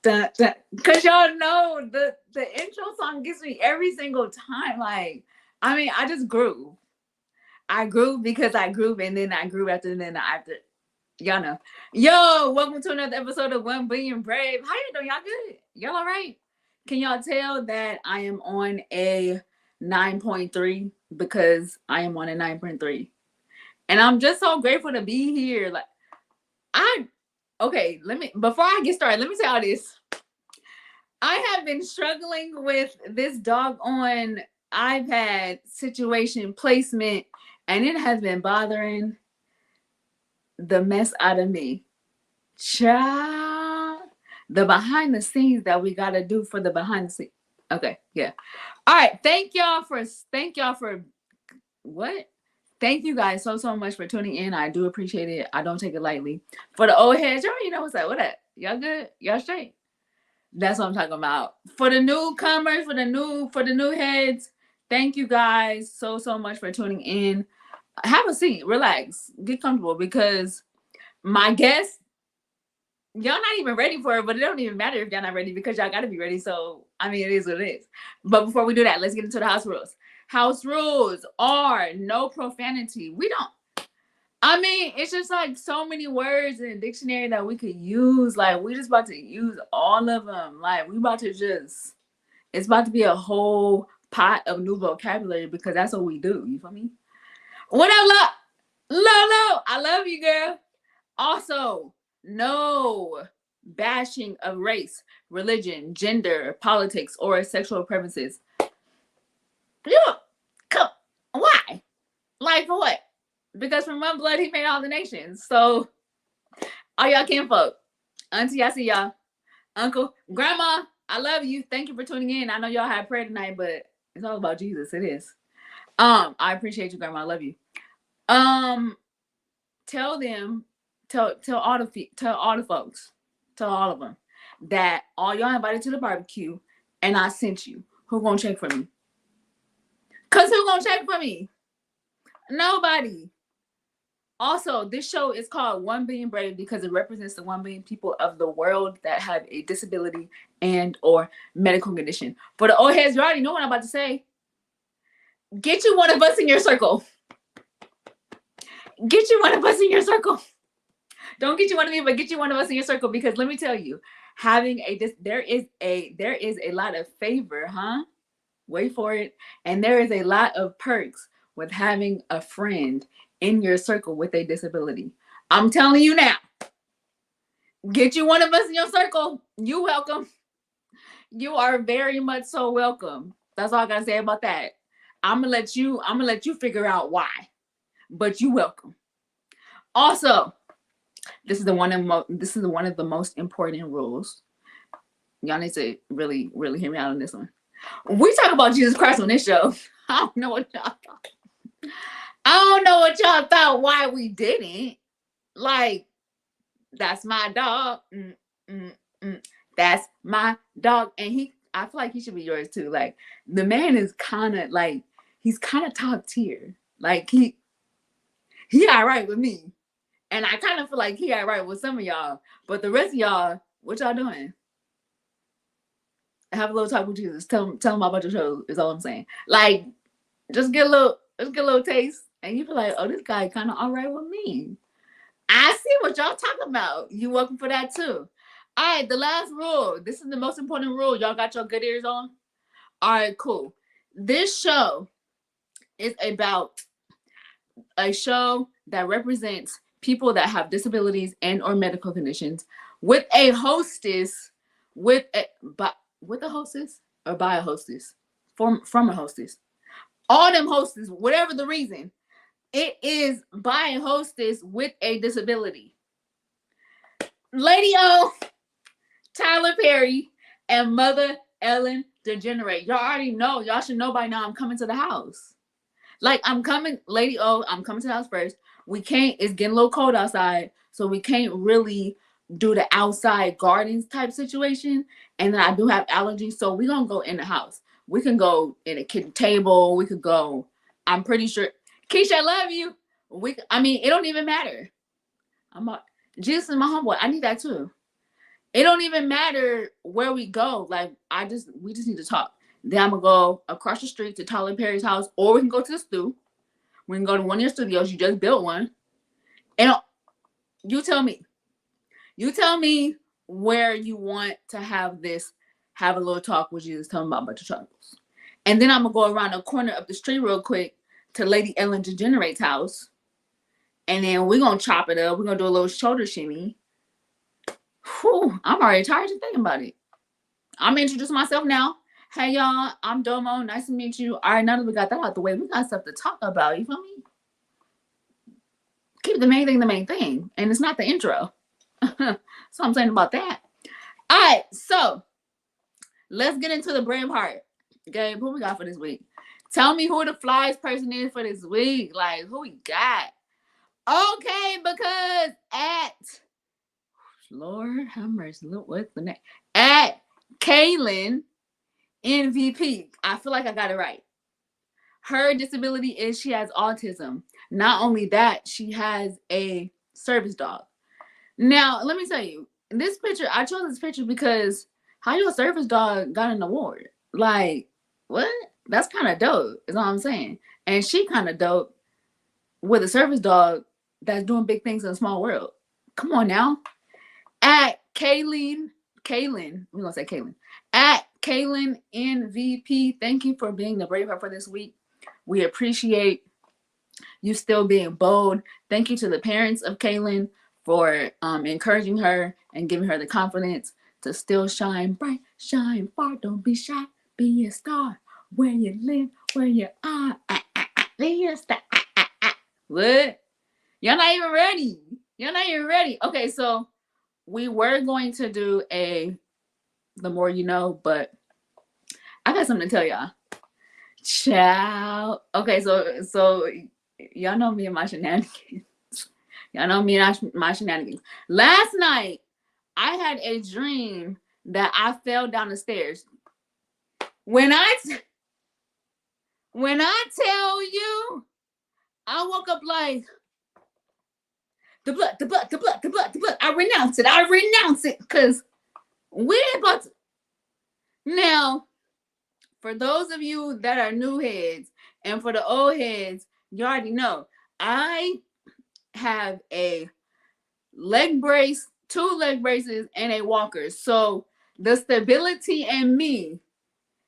Dun, dun. Cause y'all know the intro song gets me every single time. Like, I mean, I just grew. I grew because I grew, and then I grew after, and then after. Y'all know. Yo, welcome to another episode of 1 Billion Brave. How you doing? Y'all good? Y'all all right? Can y'all tell that I am on a 9.3 because I am on a 9.3, and I'm just so grateful to be here. Like, okay. Before I get started, let me say all this. I have been struggling with this doggone iPad situation placement, and it has been bothering the mess out of me. Child, the behind the scenes that we gotta do for the behind the scenes. Okay, yeah. All right. Thank y'all for what? Thank you guys so much for tuning in. I do appreciate it. I don't take it lightly. For the old heads, y'all already know what's up. What up? Y'all good? Y'all straight? That's what I'm talking about. For the newcomers, for the new heads, thank you guys so much for tuning in. Have a seat, relax, get comfortable, because my guest, y'all not even ready for it, but it don't even matter if y'all not ready, because y'all gotta be ready. So I mean, it is what it is. But before we do that, let's get into the house rules. House rules are no profanity. I mean, it's just like so many words in the dictionary that we could use. Like, we just about to use all of them. Like, it's about to be a whole pot of new vocabulary, because that's what we do. You feel me? What up, Lolo? I love you, girl. Also, no bashing of race, religion, gender, politics, or sexual preferences. Yeah, come. Why? Like, for what? Because from one blood he made all the nations. So all y'all kinfolk, auntie, I see y'all. Uncle, grandma, I love you. Thank you for tuning in. I know y'all had prayer tonight, but it's all about Jesus. It is. I appreciate you, grandma. I love you. Tell them, tell all the folks, tell all of them that all y'all invited to the barbecue, and I sent you. Who gonna check for me? Cause who gonna check for me? Nobody. Also, this show is called 1 Billion Brave because it represents the 1 billion people of the world that have a disability and or medical condition. For the old heads, you already know what I'm about to say. Get you one of us in your circle. Get you one of us in your circle. Don't get you one of me, but get you one of us in your circle, because let me tell you, there is a lot of favor, huh? Wait for it. And there is a lot of perks with having a friend in your circle with a disability. I'm telling you now. Get you one of us in your circle. You welcome. You are very much so welcome. That's all I gotta say about that. I'm gonna let you figure out why. But you welcome. Also, this is one of the most important rules. Y'all need to really hear me out on this one. We talk about Jesus Christ on this show. I don't know what y'all thought why we didn't. Like, that's my dog. That's my dog. And I feel like he should be yours too. Like, the man is kind of like, he's kind of top tier. Like, he all right with me. And I kind of feel like he all right with some of y'all. But the rest of y'all, what y'all doing? Have a little talk with Jesus. Tell him about your show, is all I'm saying. Like, just get a little taste, and you feel like, oh, this guy kind of all right with me. I see what y'all talking about. You welcome for that too. All right, the last rule. This is the most important rule. Y'all got your good ears on? All right, cool. This show is about a show that represents people that have disabilities and or medical conditions, with a hostess, with a hostess or by a hostess, from a hostess. All them hostess, whatever the reason, it is by a hostess with a disability. Lady O, Tyler Perry, and Mother Ellen DeGenerate. Y'all already know. Y'all should know by now I'm coming to the house. Like, I'm coming, Lady O, I'm coming to the house first. It's getting a little cold outside, so we can't really do the outside gardens type situation. And then I do have allergies, so we're going to go in the house. We can go in a kitchen table. We could go, I'm pretty sure. Keisha, I love you. It don't even matter. Jesus is my homeboy. I need that too. It don't even matter where we go. Like we just need to talk. Then I'm gonna go across the street to Tyler Perry's house, or we can go to the stew. We can go to one of your studios. You just built one, and you tell me. You tell me where you want to have this, have a little talk with you. Tell me about your troubles. And then I'm going to go around the corner up the street real quick to Lady Ellen DeGenerate's house. And then we're going to chop it up. We're going to do a little shoulder shimmy. Whew, I'm already tired of thinking about it. I'm introducing myself now. Hey, y'all. I'm Domo. Nice to meet you. All right, now that we got that out the way, we got stuff to talk about. You feel me? Keep the main thing the main thing. And it's not the intro. So I'm saying about that. All right, so let's get into the Braveheart. Okay, who we got for this week? Tell me who the flyest person is for this week. Like, who we got? Okay, because at Lord have mercy. Look, what's the name? At Kaylin MVP. I feel like I got it right. Her disability is she has autism. Not only that, she has a service dog. Now, let me tell you, this picture, I chose this picture because how your service dog got an award? Like, what? That's kind of dope, is all I'm saying. And she kind of dope with a service dog that's doing big things in a small world. Come on now. At Kaylin, we're going to say Kaylin. At Kaylin MVP, thank you for being the Braveheart for this week. We appreciate you still being bold. Thank you to the parents of Kaylin for encouraging her and giving her the confidence to still shine bright, shine far. Don't be shy, be a star. Where you live, where you are, be a star. What? Y'all not even ready. Y'all not even ready. Okay, so we were going to do the more you know, but I got something to tell y'all. Ciao. Okay, so y'all know me and my shenanigans. Y'all know me and my shenanigans. Last night, I had a dream that I fell down the stairs. When I tell you, I woke up like, the blood. I renounce it, because we're about to. Now, for those of you that are new heads, and for the old heads, you already know, I have a leg brace, 2 leg braces, and a walker. So the stability in me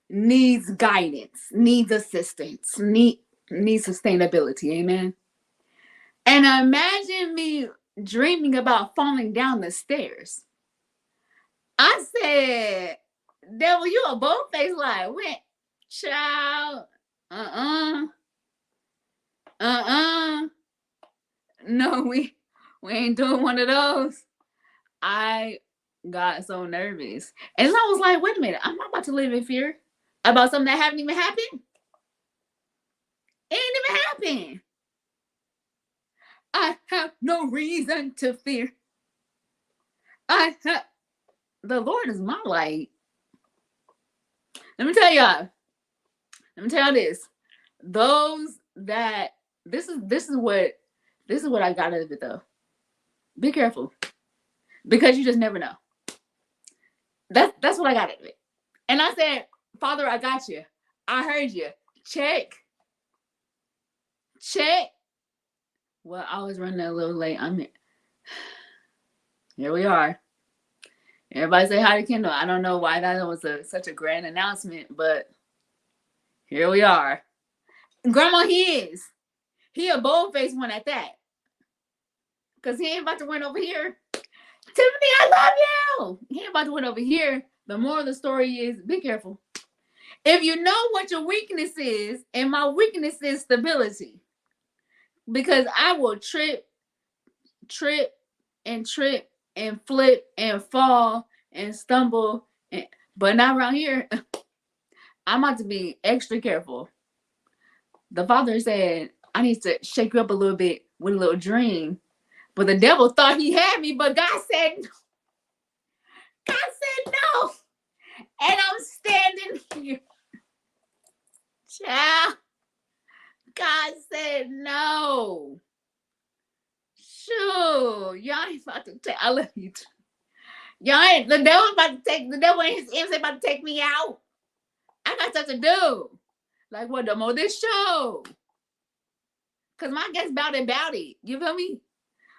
needs guidance, needs assistance, needs sustainability. Amen. And imagine me dreaming about falling down the stairs. I said, devil, you a bold-faced lie. Went, child. No, we ain't doing one of those. I got so nervous. And I was like, wait a minute, I'm not about to live in fear about something that haven't even happened. It ain't even happened. I have no reason to fear. The Lord is my light. Let me tell y'all this. Those that this is what I got out of it though. Be careful. Because you just never know. That's what I got out of it. And I said, Father, I got you. I heard you. Check. Well, I was running a little late. Here we are. Everybody say hi to Kendall. I don't know why that was such a grand announcement, but here we are. Grandma, he a bold-faced one at that. Because he ain't about to win over here. Tiffany, I love you. He ain't about to win over here. The moral of the story is, be careful. If you know what your weakness is, and my weakness is stability. Because I will trip and flip and fall and stumble. But not around here. I'm about to be extra careful. The Father said, I need to shake you up a little bit with a little dream. But the devil thought he had me, but God said no. God said no. And I'm standing here. Child. God said no. Sure. Y'all ain't about to tell. I love you too. Y'all ain't the devil and his imps ain't about to take me out. I got stuff to do. Like what, Domo? This show. Cause my guest bout it. You feel me?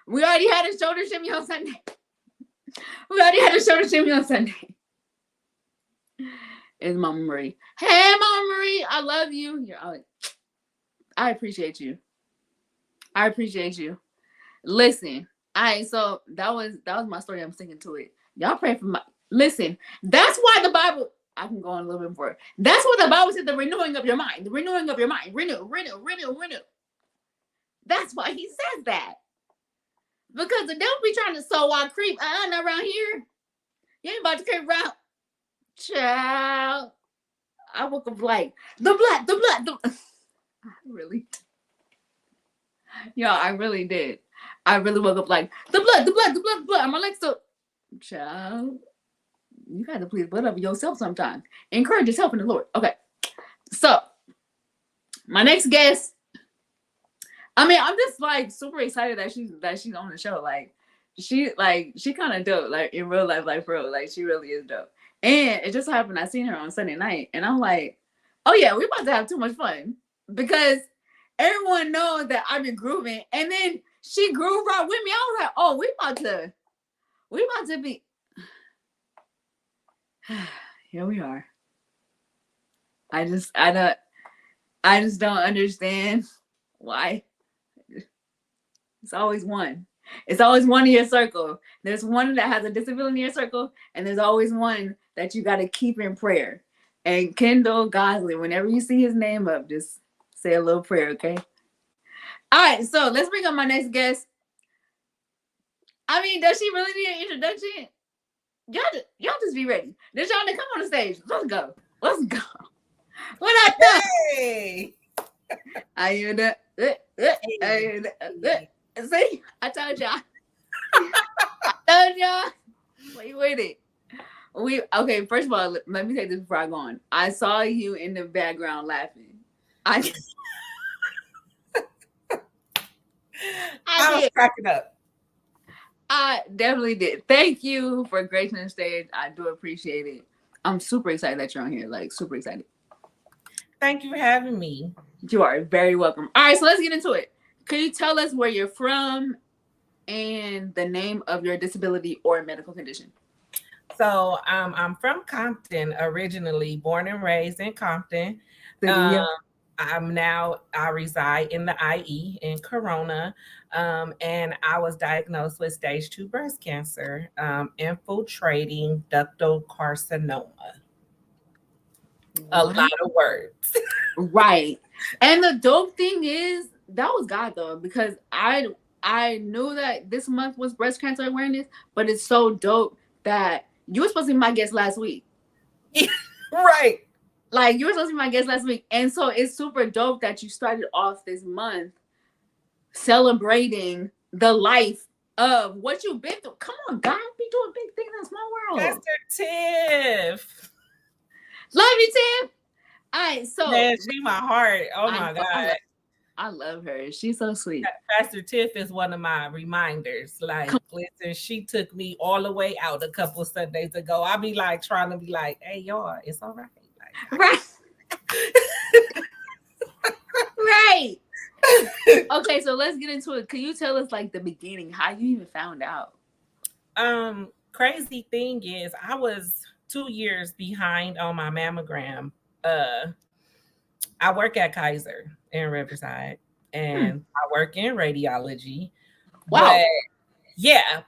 We already had a shoulder shimmy on Sunday. We already had a shoulder shimmy on Sunday. It's Mama Marie. Hey, Mama Marie, I love you. I appreciate you. I appreciate you. Listen, so that was my story. I'm sticking to it. Y'all pray for my. Listen, that's why the Bible. I can go on a little bit more. That's what the Bible said. The renewing of your mind. The renewing of your mind. Renew. That's why he says that. Because the devil be trying to sow our creep. Not around here. You ain't about to creep around. Child. I woke up like, the blood. I really, I really did. I really woke up like, the blood. I'm like, so, child, you got to please blood over yourself sometimes. Encourage yourself in the Lord. Okay. So, my next guest, I'm just like super excited that she's on the show. She kind of dope, like in real life, like for real, like she really is dope. And it just happened, I seen her on Sunday night, and I'm like, oh yeah, we about to have too much fun because everyone knows that I've been grooving, and then she grooved right with me. I was like, oh, we about to be. Here we are. I just don't understand why. It's always one. It's always one in your circle. There's one that has a disability in your circle, and there's always one that you got to keep in prayer. And Kendall Gosley, whenever you see his name up, just say a little prayer, okay? All right, so let's bring up my next guest. Does she really need an introduction? Y'all just be ready. Nashonda, come on the stage. Let's go. What I thought? Hey. Are you the? See, I told y'all. Wait with it. Okay. First of all, let me take this before I go on. I saw you in the background laughing. I was cracking up. I definitely did. Thank you for gracing the stage. I do appreciate it. I'm super excited that you're on here. Like super excited. Thank you for having me. You are very welcome. All right, so let's get into it. Can you tell us where you're from and the name of your disability or medical condition? So I'm from Compton originally, born and raised in Compton. I reside in the IE in Corona, and I was diagnosed with stage 2 breast cancer, infiltrating ductal carcinoma. A lot of words. Right. And the dope thing is, that was God though, because I knew that this month was breast cancer awareness, but it's so dope that you were supposed to be my guest last week. Right. Like you were supposed to be my guest last week. And so it's super dope that you started off this month celebrating the life of what you've been through. Come on, God, be doing big things in a small world. Pastor Tiff. Love you, Tiff. All right, so man, she my heart. Oh my God. I love her. She's so sweet. Pastor Tiff is one of my reminders. Like, listen, she took me all the way out a couple of Sundays ago. I be like trying to be like, hey, y'all, it's all right. Like, right. Right. Okay, so let's get into it. Can you tell us like the beginning, how you even found out? Crazy thing is I was 2 years behind on my mammogram. I work at Kaiser in Riverside, and I work in radiology. Wow.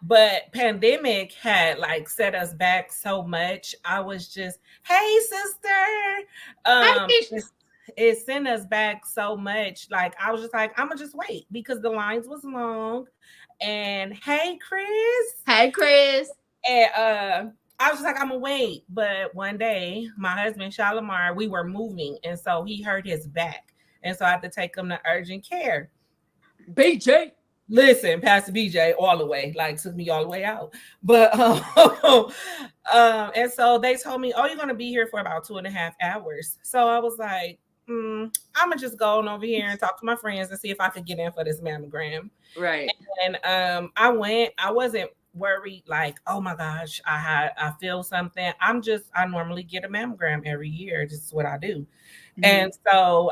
But pandemic had like set us back so much. I was just, hey sister. It sent us back so much. Like I was just like, I'm gonna just wait because the lines was long. And hey Chris. And I was like, I'm gonna wait. But one day, my husband Shalimar, we were moving, and so he hurt his back, and so I had to take him to urgent care. BJ, listen, Pastor BJ, all the way, like took me all the way out. But and so they told me, oh, you're gonna be here for about 2.5 hours. So I was like, I'm gonna just go on over here and talk to my friends and see if I could get in for this mammogram. Right. And I went. I wasn't worried like, oh my gosh, I feel something. I normally get a mammogram every year. This is what I do. Mm-hmm. And so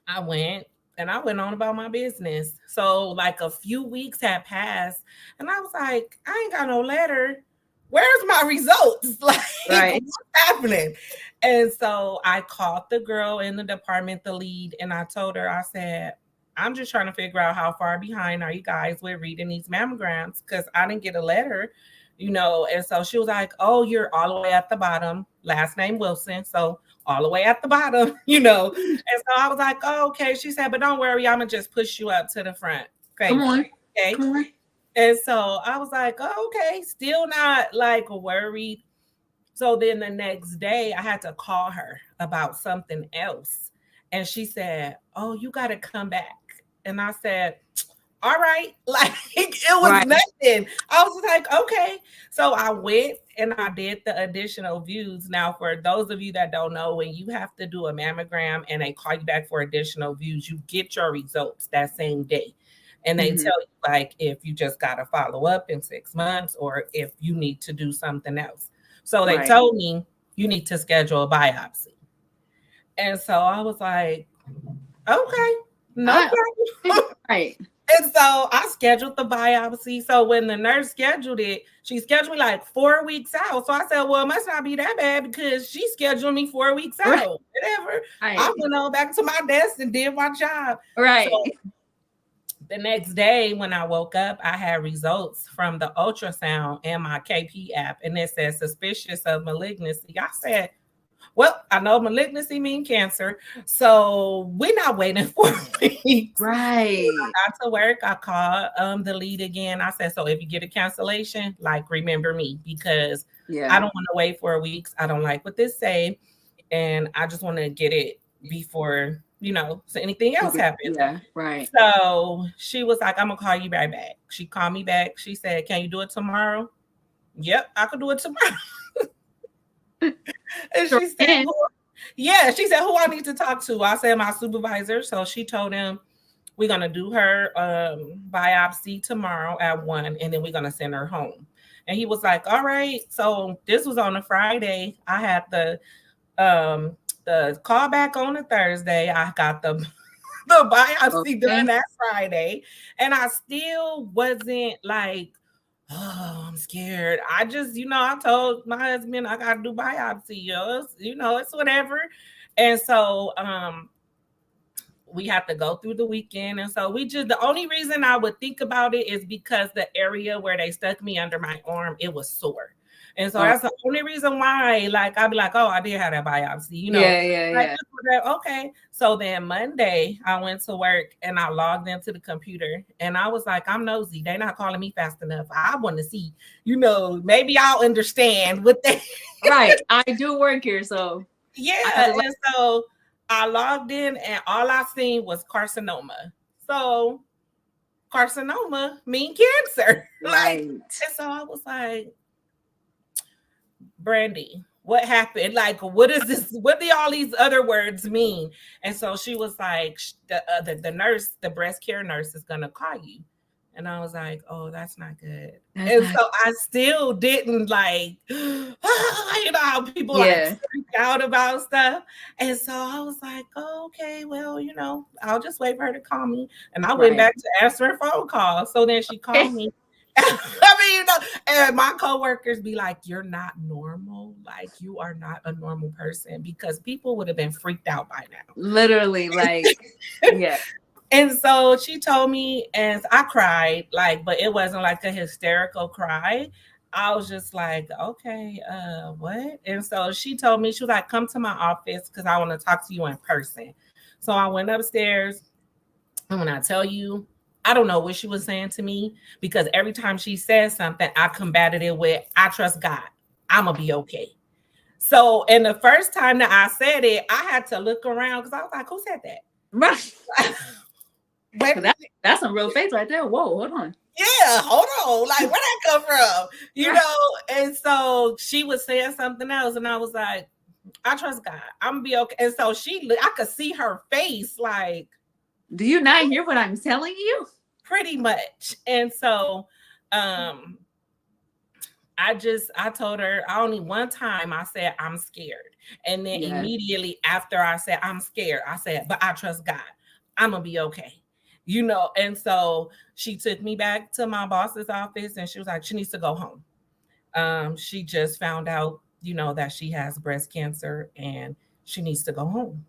I went and I went on about my business. So like a few weeks had passed and I was like, I ain't got no letter. Where's my results? Like, Right. what's happening? And so I called the girl in the department, the lead, and I told her, I said, I'm just trying to figure out how far behind are you guys with reading these mammograms because I didn't get a letter, you know. And so she was like, oh, you're all the way at the bottom, last name Wilson. So all the way at the bottom, you know. And so I was like, oh, okay. She said, but don't worry, I'm gonna just push you up to the front. Come on. Okay. Come on. And so I was like, oh, okay, still not like worried. So then the next day I had to call her about something else. And she said, oh, you got to come back. And I said, all right. Like it was Right. nothing. I was like, okay. So I went and I did the additional views. Now, for those of you that don't know, when you have to do a mammogram and they call you back for additional views, you get your results that same day. And they Mm-hmm. tell you like if you just got to follow up in 6 months or if you need to do something else. So they Right. told me you need to schedule a biopsy. And so I was like, okay, no I, problem. right. And so I scheduled the biopsy. So when the nurse scheduled it, she scheduled me like 4 weeks out. So I said, well, it must not be that bad because she scheduled me 4 weeks Right. out. Whatever. I Right. went on back to my desk and did my job. Right. So the next day when I woke up, I had results from the ultrasound and my KP app, and it said suspicious of malignancy. I said, well, I know malignancy means cancer, so we're not waiting for weeks. Right. When I got to work, I called the lead again. I said, so if you get a cancellation, like remember me because Yeah. I don't want to wait 4 weeks. I don't like what this say, and I just want to get it before so anything else happens. Yeah. Right. So she was like, I'm gonna call you right back. She called me back. She said, can you do it tomorrow? Yep, I could do it tomorrow. And Sure she said, can. yeah, she said, who I need to talk to? I said, my supervisor. So she told him, we're going to do her biopsy tomorrow at 1, and then we're going to send her home. And he was like, all right. So this was on a Friday. I had the call back on a Thursday. I got the biopsy done that Friday. And I still wasn't like, oh, I'm scared. I just, I told my husband I gotta do biopsy, it's whatever. And so we have to go through the weekend. And so the only reason I would think about it is because the area where they stuck me under my arm, it was sore. And so that's the only reason why, like, I'd be like, oh, I did have that biopsy, Yeah. Okay. So then Monday, I went to work and I logged into the computer and I was like, I'm nosy. They're not calling me fast enough. I want to see, maybe I'll understand what they. Right. I do work here, so. Yeah. And so I logged in and all I seen was carcinoma. So carcinoma mean cancer. Right. And so I was like, Brandy, what happened? Like, what is this? What do all these other words mean? And so she was like, the nurse, the breast care nurse is going to call you. And I was like, oh, that's not good. So I still didn't like, how people like freak out about stuff. And so I was like, oh, okay, well, I'll just wait for her to call me. And I went back to answering phone calls. So then she called me. I mean, and my coworkers be like, you're not normal. Like, you are not a normal person because people would have been freaked out by now. Literally, like, yeah. And so she told me, and I cried, like, but it wasn't like a hysterical cry. I was just like, okay, what? And so she told me, she was like, come to my office because I want to talk to you in person. So I went upstairs, and when I tell you, I don't know what she was saying to me because every time she said something, I combated it with, I trust God. I'm going to be okay. So, and the first time that I said it, I had to look around because I was like, who said that? Right. That's some real faith right there. Whoa, hold on. Yeah, hold on. Like, where'd that come from? And so she was saying something else, and I was like, I trust God. I'm going to be okay. And so I could see her face like, do you not hear what I'm telling you? Pretty much. And so um I told her only one time I said I'm scared. And then Yeah. immediately after I said I'm scared, I said, but I trust God. I'm gonna be okay. And so she took me back to my boss's office and she was like, she needs to go home. She just found out, that she has breast cancer and she needs to go home.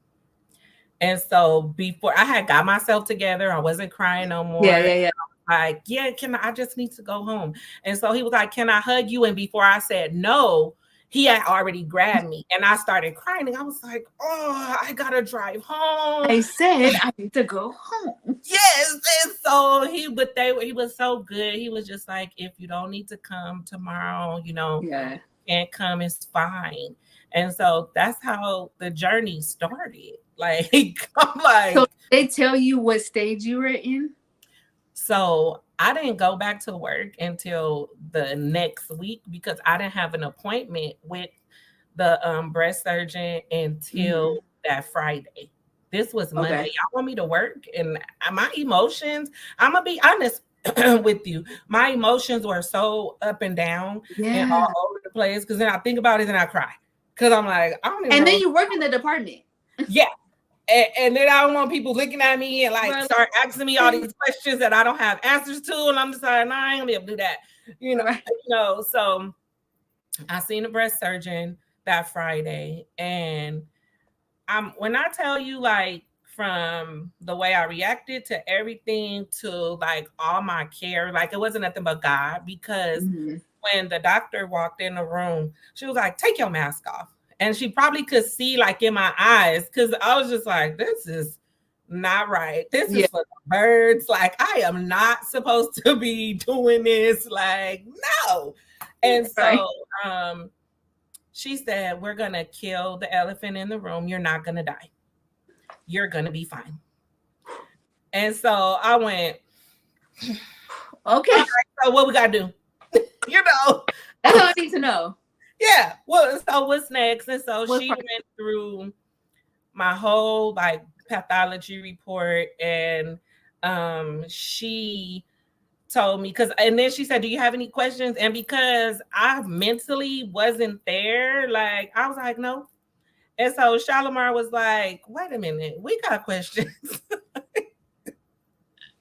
And so before I had got myself together, I wasn't crying no Yeah, more. yeah, yeah. Like, yeah, I just need to go home. And so he was like, can I hug you? And before I said no, he had already grabbed me and I started crying. And I was like, oh, I gotta drive home. I said I need to go home. Yes. And so he was so good. He was just like, if you don't need to come tomorrow, Yeah. can't come, it's fine. And so that's how the journey started. Like, I'm So like, they tell you what stage you were in? so I didn't go back to work until the next week because I didn't have an appointment with the breast surgeon Mm-hmm. until that Friday. This was Monday. Okay. Y'all want me to work? And my emotions, I'm going to be honest with you. My emotions were so up and down and Yeah. all over the place because then I think about it and I cry. Because I'm like, I don't even And then know. you work in the department. Yeah. And then I don't want people looking at me and like Right. start asking me all these questions that I don't have answers to. And I'm just like, nah, I ain't gonna be able to do that. You know, Right. so I seen a breast surgeon that Friday. And when I tell you, like, from the way I reacted to everything to like all my care, like it wasn't nothing but God because Mm-hmm. when the doctor walked in the room, she was like, take your mask off. And she probably could see like in my eyes because I was just like, this is not right. This Yeah. is for the birds. Like, I am not supposed to be doing this. Like, no. And Right. so she said, we're going to kill the elephant in the room. You're not going to die. You're going to be fine. And so I went, all Okay. right, so what we got to do? you know, That's all I need to know. Yeah. Well, so what's next? And so What she part? went through my whole like pathology report and she told me because and then she said, do you have any questions? And because I mentally wasn't there, like I was like, no. And so Shalimar was like, wait a minute, we got questions.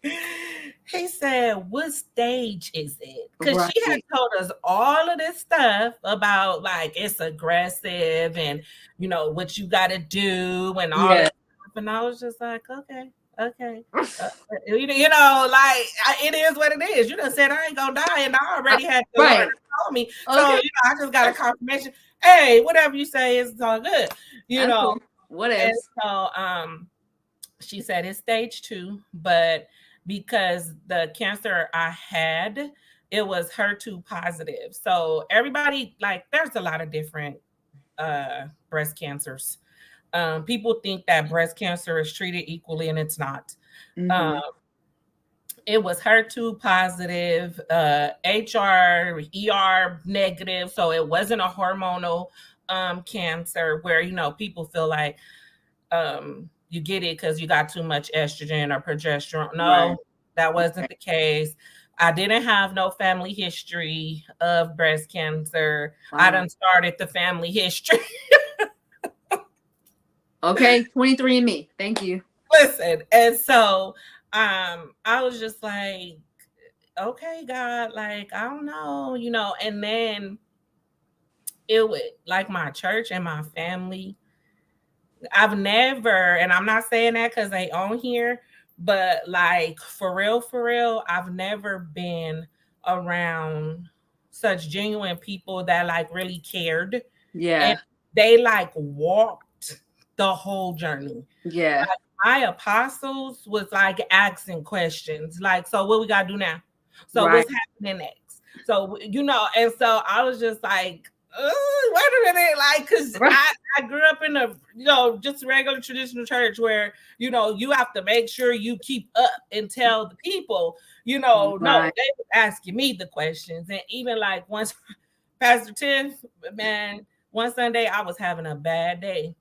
He said, what stage is it? Because she had Right. told us all of this stuff about like it's aggressive and what you got to do and all Yeah. this stuff. And I was just like, okay, okay. Like it is what it is. You done said I ain't gonna die, and I already had the Lord Right. told me. So Okay. I just got a confirmation. Hey, whatever you say is all good. You That's know. cool. What And else? so she said it's stage 2, but because the cancer I had, it was HER2 positive. So everybody, like, there's a lot of different breast cancers. People think that breast cancer is treated equally, and it's not. Um, Mm-hmm. it was HER2 positive, HR, ER negative. So it wasn't a hormonal cancer where, people feel like you get it because you got too much estrogen or progesterone. Right. No, that wasn't Right. the case. I didn't have no family history of breast cancer. I Wow. done started the family history. Okay. 23andMe. Thank you. Listen, and so I was just like, okay, God, like I don't know, and then it would like my church and my family. I've never, and I'm not saying that because they own here, but like for real, I've never been around such genuine people that like really cared and Yeah. they like walked the whole journey. Yeah. My apostles was like asking questions, like, so what we gotta do now? So Right. what's happening next? So and so I was just like, wait a minute, like, cause Right. I grew up in a just regular traditional church where you have to make sure you keep up and tell the people, no, Right. they was asking me the questions, and even like once Pastor Tiff, man, one Sunday I was having a bad day.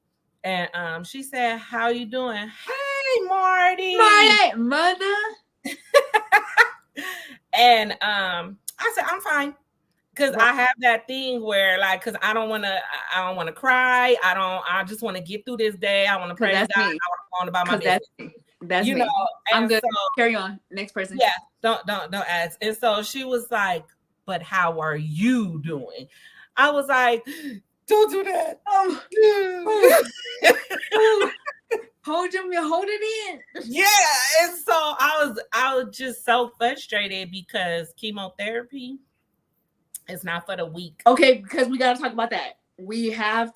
And she said, how you doing? Hey, Marty. My mother. And I said, I'm fine. Because Right. I have that thing where, like, because I don't want to cry. I just want to get through this day. I want to Because praise that's God. me. I want to go on about my Because that's business, me. That's you know. me. I'm And good. so, Carry on. Next person. yeah, don't ask. And so she was like, "But how are you doing?" I was like, "Don't do that." Oh, oh, oh. Hold it in. Yeah, and so I was just so frustrated because chemotherapy is not for the weak. Okay, because we gotta talk about that. We have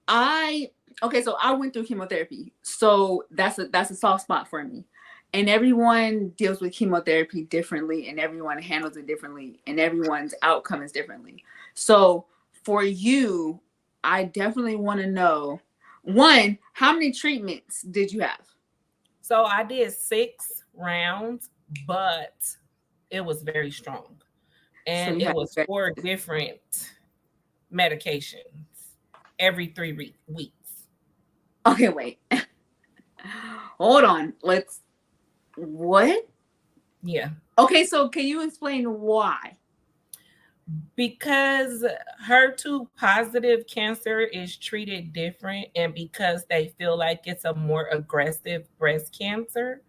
I okay, so I went through chemotherapy. So that's a soft spot for me. And everyone deals with chemotherapy differently and everyone handles it differently and everyone's outcome is differently. So for you, I definitely want to know, one, how many treatments did you have? So I did 6 rounds, but it was very strong. So And you it had was 4 different medications every 3 weeks. okay, wait. Hold on. Let's what? Yeah. Okay, so can you explain why? Because HER2 positive cancer is treated different, and because they feel like it's a more aggressive breast cancer,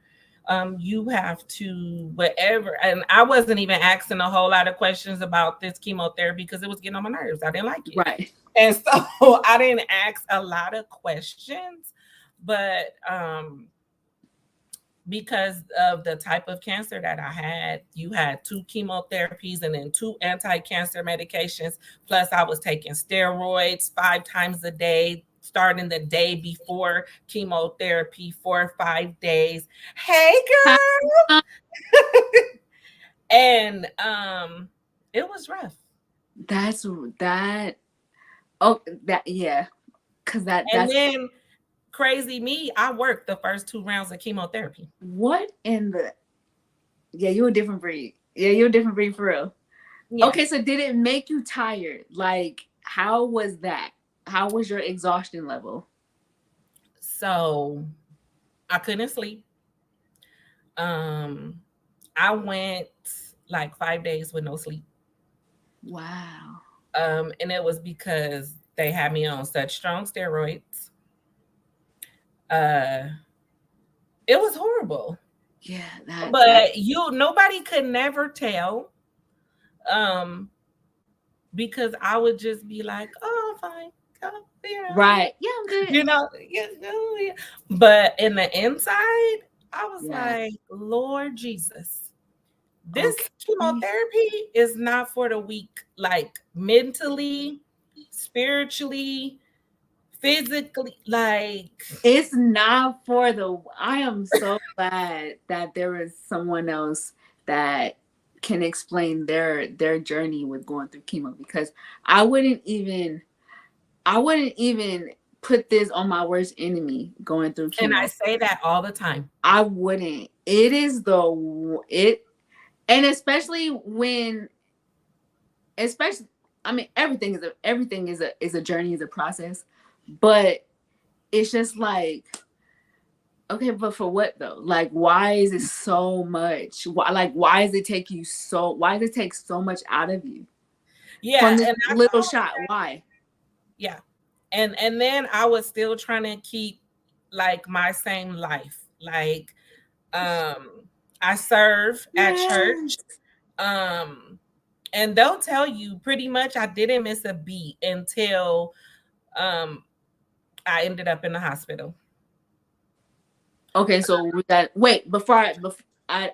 you have to whatever. And I wasn't even asking a whole lot of questions about this chemotherapy because it was getting on my nerves. I didn't like it. Right. And so I didn't ask a lot of questions, but because of the type of cancer that I had, you had 2 chemotherapies and then 2 anti-cancer medications. Plus, I was taking steroids 5 times a day, starting the day before chemotherapy, 4 or 5 days. Hey, girl. And it was rough. That's that. Oh, that yeah. Cause And that's then crazy me, I worked the first 2 rounds of chemotherapy. what in the yeah. You're a different breed. Yeah, you're a different breed for real. Yeah. Okay, so did it make you tired? Like, how was that? How was your exhaustion level? So I couldn't sleep. Um, I went like 5 days with no sleep. Wow. And it was because they had me on such strong steroids. Uh, it was horrible. Yeah, that But nobody could never tell. Um, because I would just be like, oh, I'm fine. Oh, right. Yeah, I'm good. yeah. But in the inside, I was Yeah. like, Lord Jesus, this Okay. chemotherapy is not for the weak, like mentally, spiritually, physically, like, It's not for the. I am so glad that there is someone else that can explain their journey with going through chemo because I wouldn't even I wouldn't even put this on my worst enemy going through and I chemo. say that all the time. I wouldn't. It is the it and especially when especially I mean everything is a journey, is a process, but it's just like okay, but for what though? Like, why is it so much? Why does it take you so? Why does it take so much out of you Yeah, from this and I little told shot? Why? yeah. And then I was still trying to keep like my same life. Like um I serve at church. Yes. Um and they'll tell you pretty much I didn't miss a beat until um I ended up in the hospital. Okay, so we got wait before I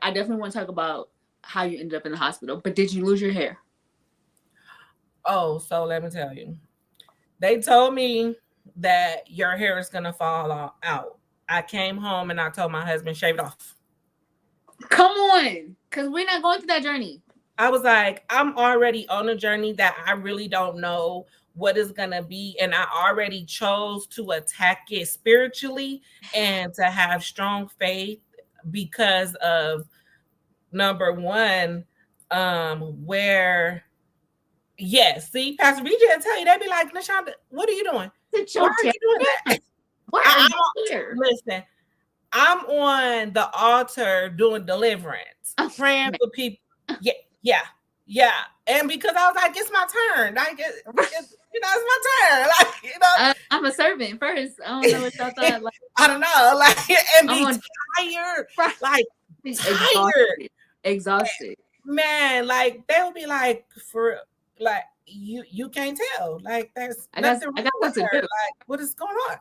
definitely want to talk about how you ended up in the hospital. But did you lose your hair? Oh, so let me tell you. They told me that your hair is gonna fall out. I came home and I told my husband, shave it off. Come on, because we're not going through that journey. I was like, I'm already on a journey that I really don't know what is going to be. And I already chose to attack it spiritually and to have strong faith because of number one, where, yes, see, Pastor BJ will tell you, they'd be like, Nashonda, what are you doing? Sit Why your are tail you doing down. that? Why are I, you here? listen, I'm on the altar doing deliverance, Oh, praying man. for people. Yeah. Yeah, yeah. And because I was like, it's my turn. Like, it's my turn. Like, I'm a servant first. I don't know what y'all thought. Like, I don't know. Like, and I'm be on tired. Like, tired. exhausted, exhausted. Man, like they would be like, for like you can't tell. Like there's nothing I wrong got with stuff to her. do. Like, what is going on?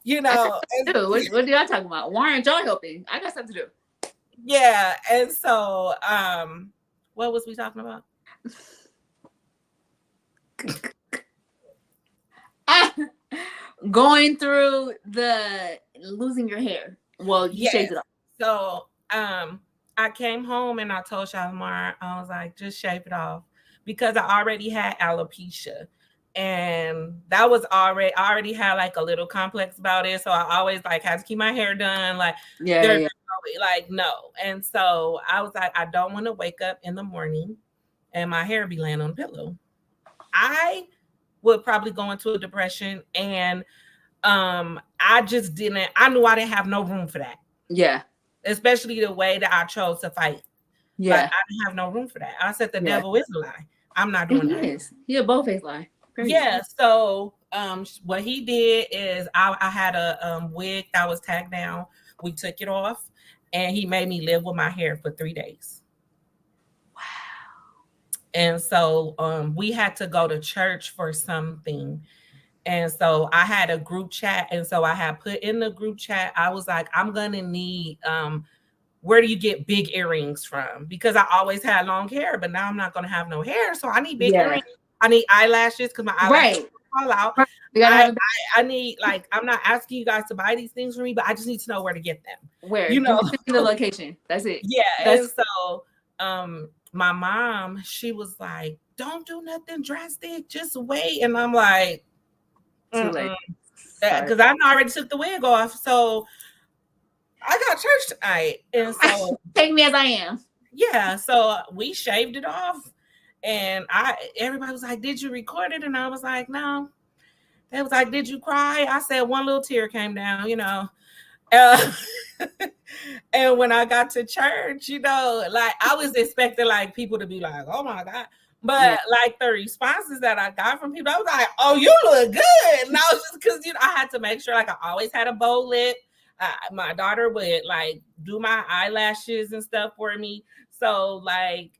I got And stuff to do. What are y'all talking about? Why aren't y'all helping? I got stuff to do. yeah. And so what was we talking about? Going through the losing your hair. Well, you shaved Yes. it off. So I came home and I told Shalimar, I was like, just shave it off because I already had alopecia. And that was already I already had like a little complex about it. So I always like had to keep my hair done. Like Yeah, there's yeah, like no. And so I was like, I don't want to wake up in the morning and my hair be laying on the pillow. I would probably go into a depression and I just didn't I knew I didn't have no room for that, yeah, especially the way that I chose to fight. Like yeah, I didn't have no room for that. I said the yeah. devil is a lie. I'm not And doing he that. is. He a both-faced lie. Period. Yeah. So what he did is I had a wig that was tagged down. We took it off and he made me live with my hair for 3 days. And so we had to go to church for something. And so I had a group chat. And so I had put in the group chat, I was like, I'm gonna need where do you get big earrings from? Because I always had long hair, but now I'm not going to have no hair. So I need big Yeah. earrings. I need eyelashes because my eyelashes Right. fall out. Right. You gotta I, have I need, like, I'm not asking you guys to buy these things for me, but I just need to know where to get them. where. You Give know? me send me the location. That's it. Yeah. And That's so my mom, she was like, don't do nothing drastic. Just wait. And I'm like, too late. Sorry. because I already took the wig off. So I got church tonight. And so Take me as I am. yeah, so we shaved it off, and everybody was like, "Did you record it?" And I was like, "No." They was like, "Did you cry?" I said, "One little tear came down," Uh, and when I got to church, like I was expecting like people to be like, "Oh my god." Yeah. But like the responses that I got from people, I was like, "Oh, you look good." And I was just because I had to make sure like I always had a bow lip. My daughter would like do my eyelashes and stuff for me. So like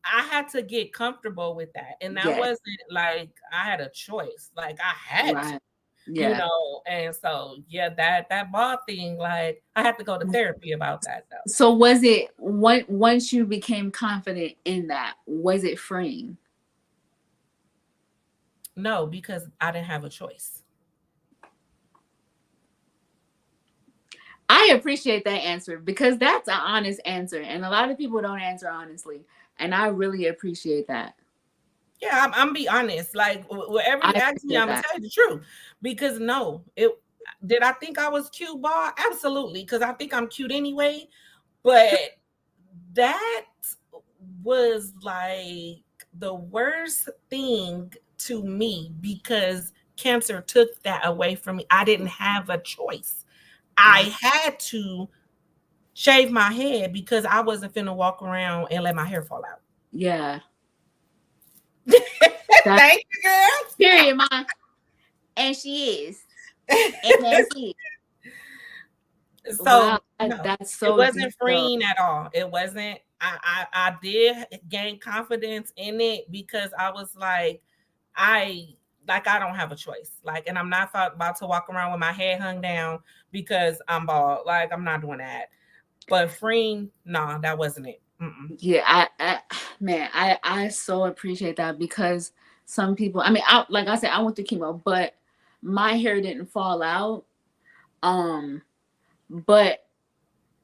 I had to get comfortable with that. And that Yes. wasn't like I had a choice. Like I had to, Right. Yeah. and so yeah, that ball thing, like I had to go to therapy about that though. So was it once you became confident in that, was it freeing? No, because I didn't have a choice. I appreciate that answer because that's an honest answer. And a lot of people don't answer honestly. And I really appreciate that. Yeah, I'm be honest. Like whatever I you ask me, appreciate I'm gonna that. tell you the truth. Because no, it did I think I was cute, ball? Absolutely, because I think I'm cute anyway. But that was like the worst thing to me because cancer took that away from me. I didn't have a choice. Wow. I had to shave my head because I wasn't finna walk around and let my hair fall out. Yeah. That Thank you, girl. period, ma. And she is. And that's it. Wow. So no, That's it so deep wasn't though. freeing at all. It wasn't. I did gain confidence in it because I was like, I I don't have a choice. Like, and I'm not about to walk around with my head hung down because I'm bald. Like, I'm not doing that. But freeing, nah, that wasn't it. Mm-mm. Yeah, man, I so appreciate that because some people, I mean, like I said, I went through chemo, but my hair didn't fall out. Um, but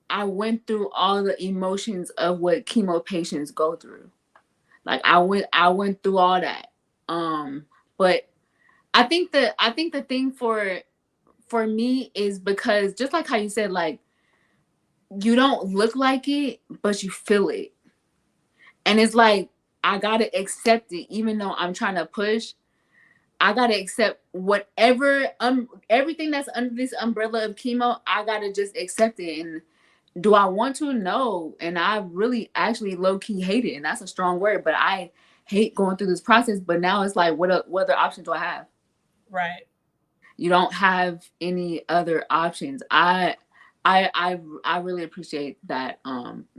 I went through all the emotions of what chemo patients go through. Like I went through all that. But I think the thing for me is because just like how you said, like you don't look like it, but you feel it. And it's like I gotta accept it, even though I'm trying to push. I gotta accept whatever everything that's under this umbrella of chemo. I gotta just accept it, Do I want to? No. And I really actually low key hate it. And that's a strong word, but I hate going through this process. But now it's like, what other options do I have? Right. You don't have any other options. I really appreciate that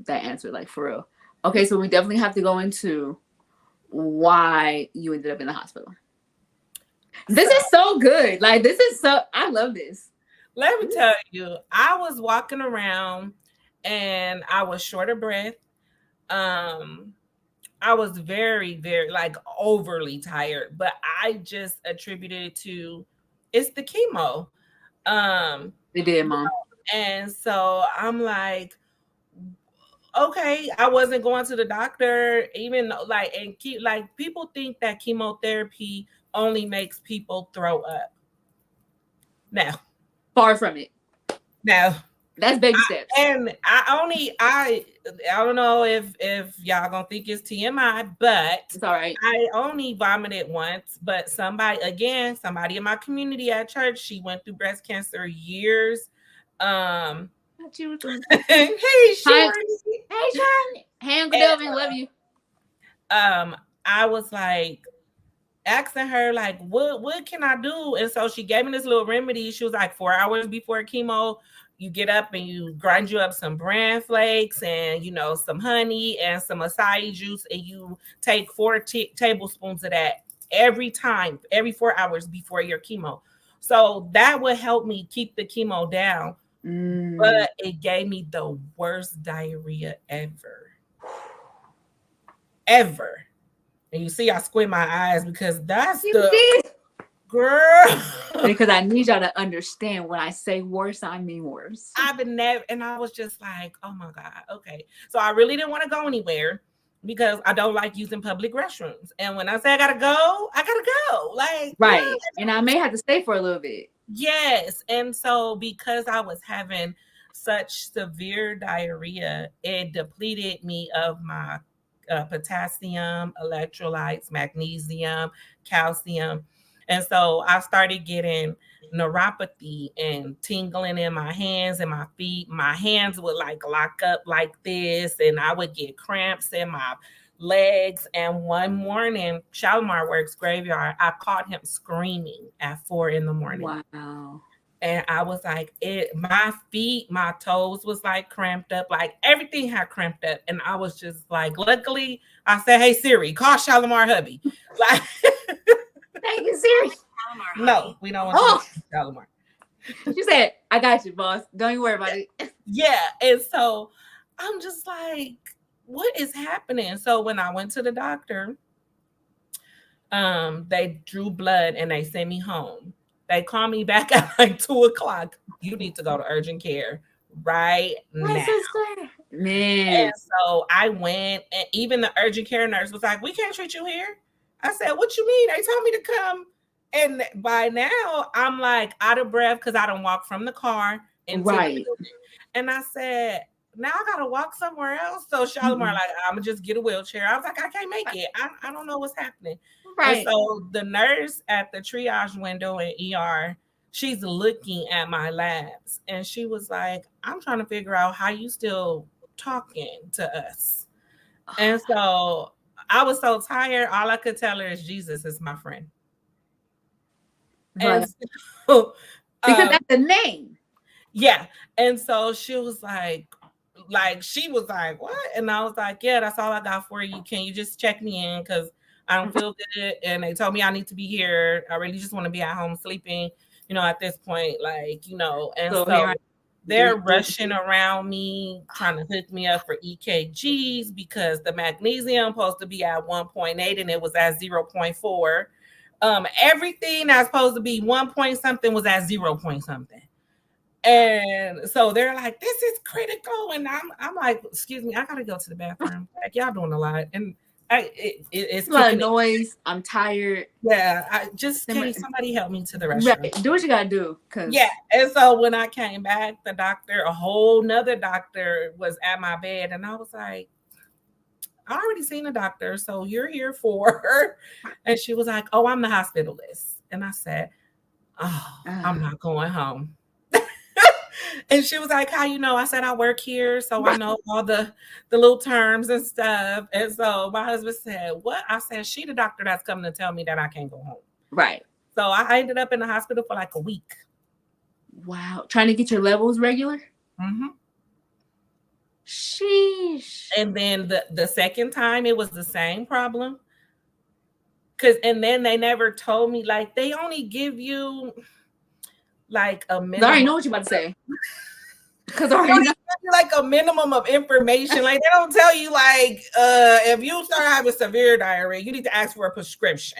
answer, like for real. Okay, so we definitely have to go into why you ended up in the hospital. This So is so good. Like this is so I love this. let me tell you, I was walking around and I was short of breath. Um, I was very, very like overly tired, but I just attributed it to it's the chemo. Um, They did, mom. and so I'm like, okay, I wasn't going to the doctor, even like and keep like people think that chemotherapy only makes people throw up. No, Far from it. no. That's baby steps. And I don't know if y'all gonna think it's TMI, but It's all right. I only vomited once. But somebody in my community at church, she went through breast cancer years. Um, What you was doing? hey Hi, Shorty, hey, Sharon. Hey, Uncle and Delvin, love you. I was like asking her like what can I do? And so she gave me this little remedy. She was like 4 hours before chemo, you get up and you grind you up some bran flakes and some honey and some acai juice, and you take 4 tablespoons of that every 4 hours before your chemo. So that would help me keep the chemo down. Mm. But it gave me the worst diarrhea ever. And you see, I squint my eyes because that's You the did. girl. Because I need y'all to understand when I say worse, I mean worse. I've been never, and I was just like, oh my God, okay. So I really didn't want to go anywhere because I don't like using public restrooms. And when I say I gotta go. Like, Right. And I may have to stay for a little bit. yes. And so because I was having such severe diarrhea, it depleted me of my potassium, electrolytes, magnesium, calcium. And so I started getting neuropathy and tingling in my hands and my feet. My hands would like lock up like this, and I would get cramps in my legs. And one morning, Shalimar works graveyard. I caught him screaming at 4 in the morning. Wow. And I was like, my feet, my toes was like cramped up, like everything had cramped up. And I was just like, luckily, I said, hey Siri, call Shalimar hubby. Like, Thank you, Siri. no, we don't want you to Oh, call Shalimar. she said, I got you, boss. Don't you worry about it. Yeah. And so I'm just like, what is happening? So when I went to the doctor, they drew blood and they sent me home. They called me back at like 2 o'clock. You need to go to urgent care right My now. sister. And Man. so I went, and even the urgent care nurse was like, we can't treat you here. I said, what you mean? They told me to come. And by now, I'm like out of breath because I don't walk from the car into the Right. building. And I said, now I gotta walk somewhere else. So Shalimar, Mhm. like, I'm gonna just get a wheelchair. I was like, I can't make it. I don't know what's happening. And Right. so the nurse at the triage window in ER, she's looking at my labs and she was like, I'm trying to figure out how you still talking to us. And so I was so tired. All I could tell her is Jesus is my friend. And Right. so, Because um, that's the name. yeah. And so she was like she was like, what? And I was like, yeah, that's all I got for you. Can you just check me in? Because I don't feel good. And they told me I need to be here. I really just want to be at home sleeping, at this point, and So here I so do they're rushing around me, trying to hook me up for EKGs because the magnesium supposed to be at 1.8 and it was at 0.4. Everything that's supposed to be 1 point something was at 0 point something. And so they're like, this is critical. And I'm like, excuse me, I gotta go to the bathroom. Like, y'all doing a lot. And it's a lot of kicking it. noise. I'm tired. Yeah. I just can somebody help me to the restroom? Right. Do what you gotta do. Yeah. Cause And so when I came back, a whole nother doctor was at my bed. And I was like, I already seen a doctor. So you're here for her. And she was like, oh, I'm the hospitalist. And I said, oh, I'm not going home. And she was like, "How you know?" I said, "I work here, so I know all the little terms and stuff." And so my husband said, "What?" I said, "She the doctor that's coming to tell me that I can't go home." Right. So I ended up in the hospital for like a week. Wow. Trying to get your levels regular? Hmm. Sheesh. And then the second time, it was the same problem. Cause and then they never told me, like, they only give you like a 'Cause I already minimum. know what you're about to say. Because I They already only know. give you like a minimum of information. Like, they don't tell you, like, if you start having severe diarrhea, you need to ask for a prescription.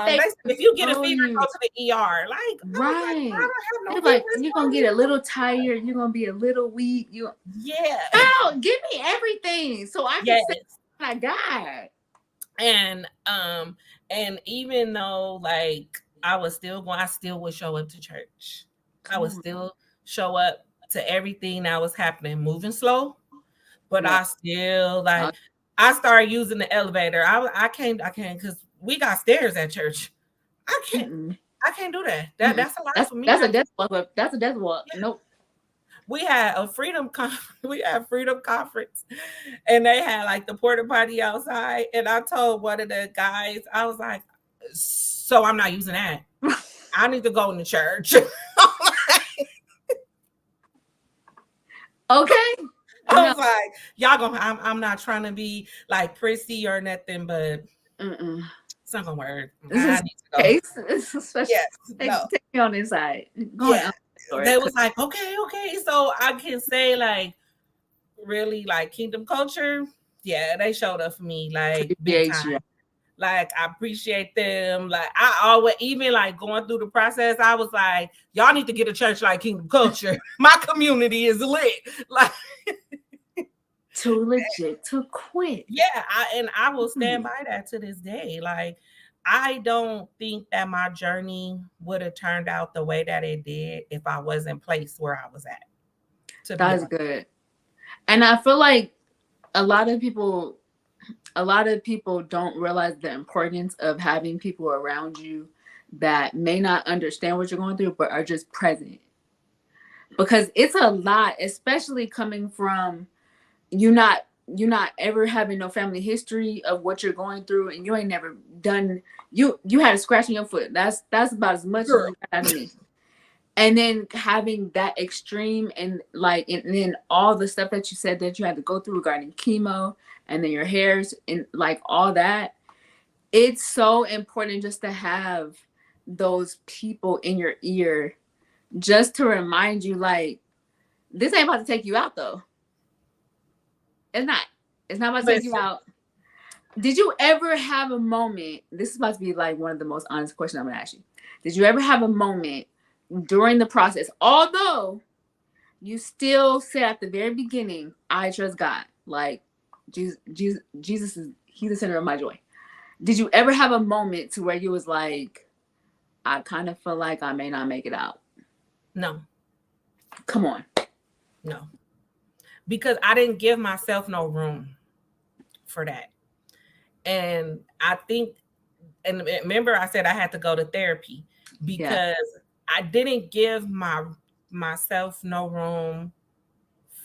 They They said if you get a tell fever, go you. to the ER. Like, I was like, "Well, I Right. don't have They're no fever. like, It's you're gonna fine." get a little tired, you're gonna be a little weak. You Yeah. Girl, give me everything so I can Yes. say what I got. And even though, like, I still would show up to church. I Come would on. still show up to everything that was happening, moving slow, but Yeah. I still, Uh, like, I started using the elevator. I can't because we got stairs at church. I can't mm-mm, I can't do that. mm-mm. That's a lot That's for me. that's a death walk. That's a death walk. Nope. We had a freedom we had freedom conference, and they had like the porta potty outside, and I told one of the guys, I was like, "So I'm not using that. I need to go into church." Okay. I No. was like, "Y'all gonna, I'm not trying to be like prissy or nothing, but Mm-mm. it's not gonna work. This I is need to go." case. This is special. Yes. No. Take me on inside. Go Yeah. on story. They was like, "Okay, okay." So I can say, like, really, like, kingdom culture. Yeah, they showed up for me like big Appreciate you. time. Like, I appreciate them. Like, I always, even like going through the process, I was like, "Y'all need to get a church like Kingdom Culture. My community is lit." Like, Too legit to quit. yeah, and I will stand Hmm. by that to this day. Like, I don't think that my journey would have turned out the way that it did if I wasn't placed where I was at. To be That's honest. good. And I feel like a lot of people don't realize the importance of having people around you that may not understand what you're going through but are just present, because it's a lot, especially coming from you not ever having no family history of what you're going through, and you ain't never done, you had a scratch on your foot. That's about as much as Girl. you got out of me. And then having that extreme, and like, and then all the stuff that you said that you had to go through regarding chemo, and then your hairs and like all that, it's so important just to have those people in your ear, just to remind you, like, this ain't about to take you out though. It's not. It's not about to take you Listen, out. Did you ever have a moment? This is about to be like one of the most honest questions I'm gonna ask you. Did you ever have a moment during the process, although you still said at the very beginning, "I trust God"? Like, Jesus is, He's the center of my joy. Did you ever have a moment to where you was like, "I kind of feel like I may not make it out"? no, Come on. no, because I didn't give myself no room for that. And I think, and remember, I said I had to go to therapy Yeah. because I didn't give myself no room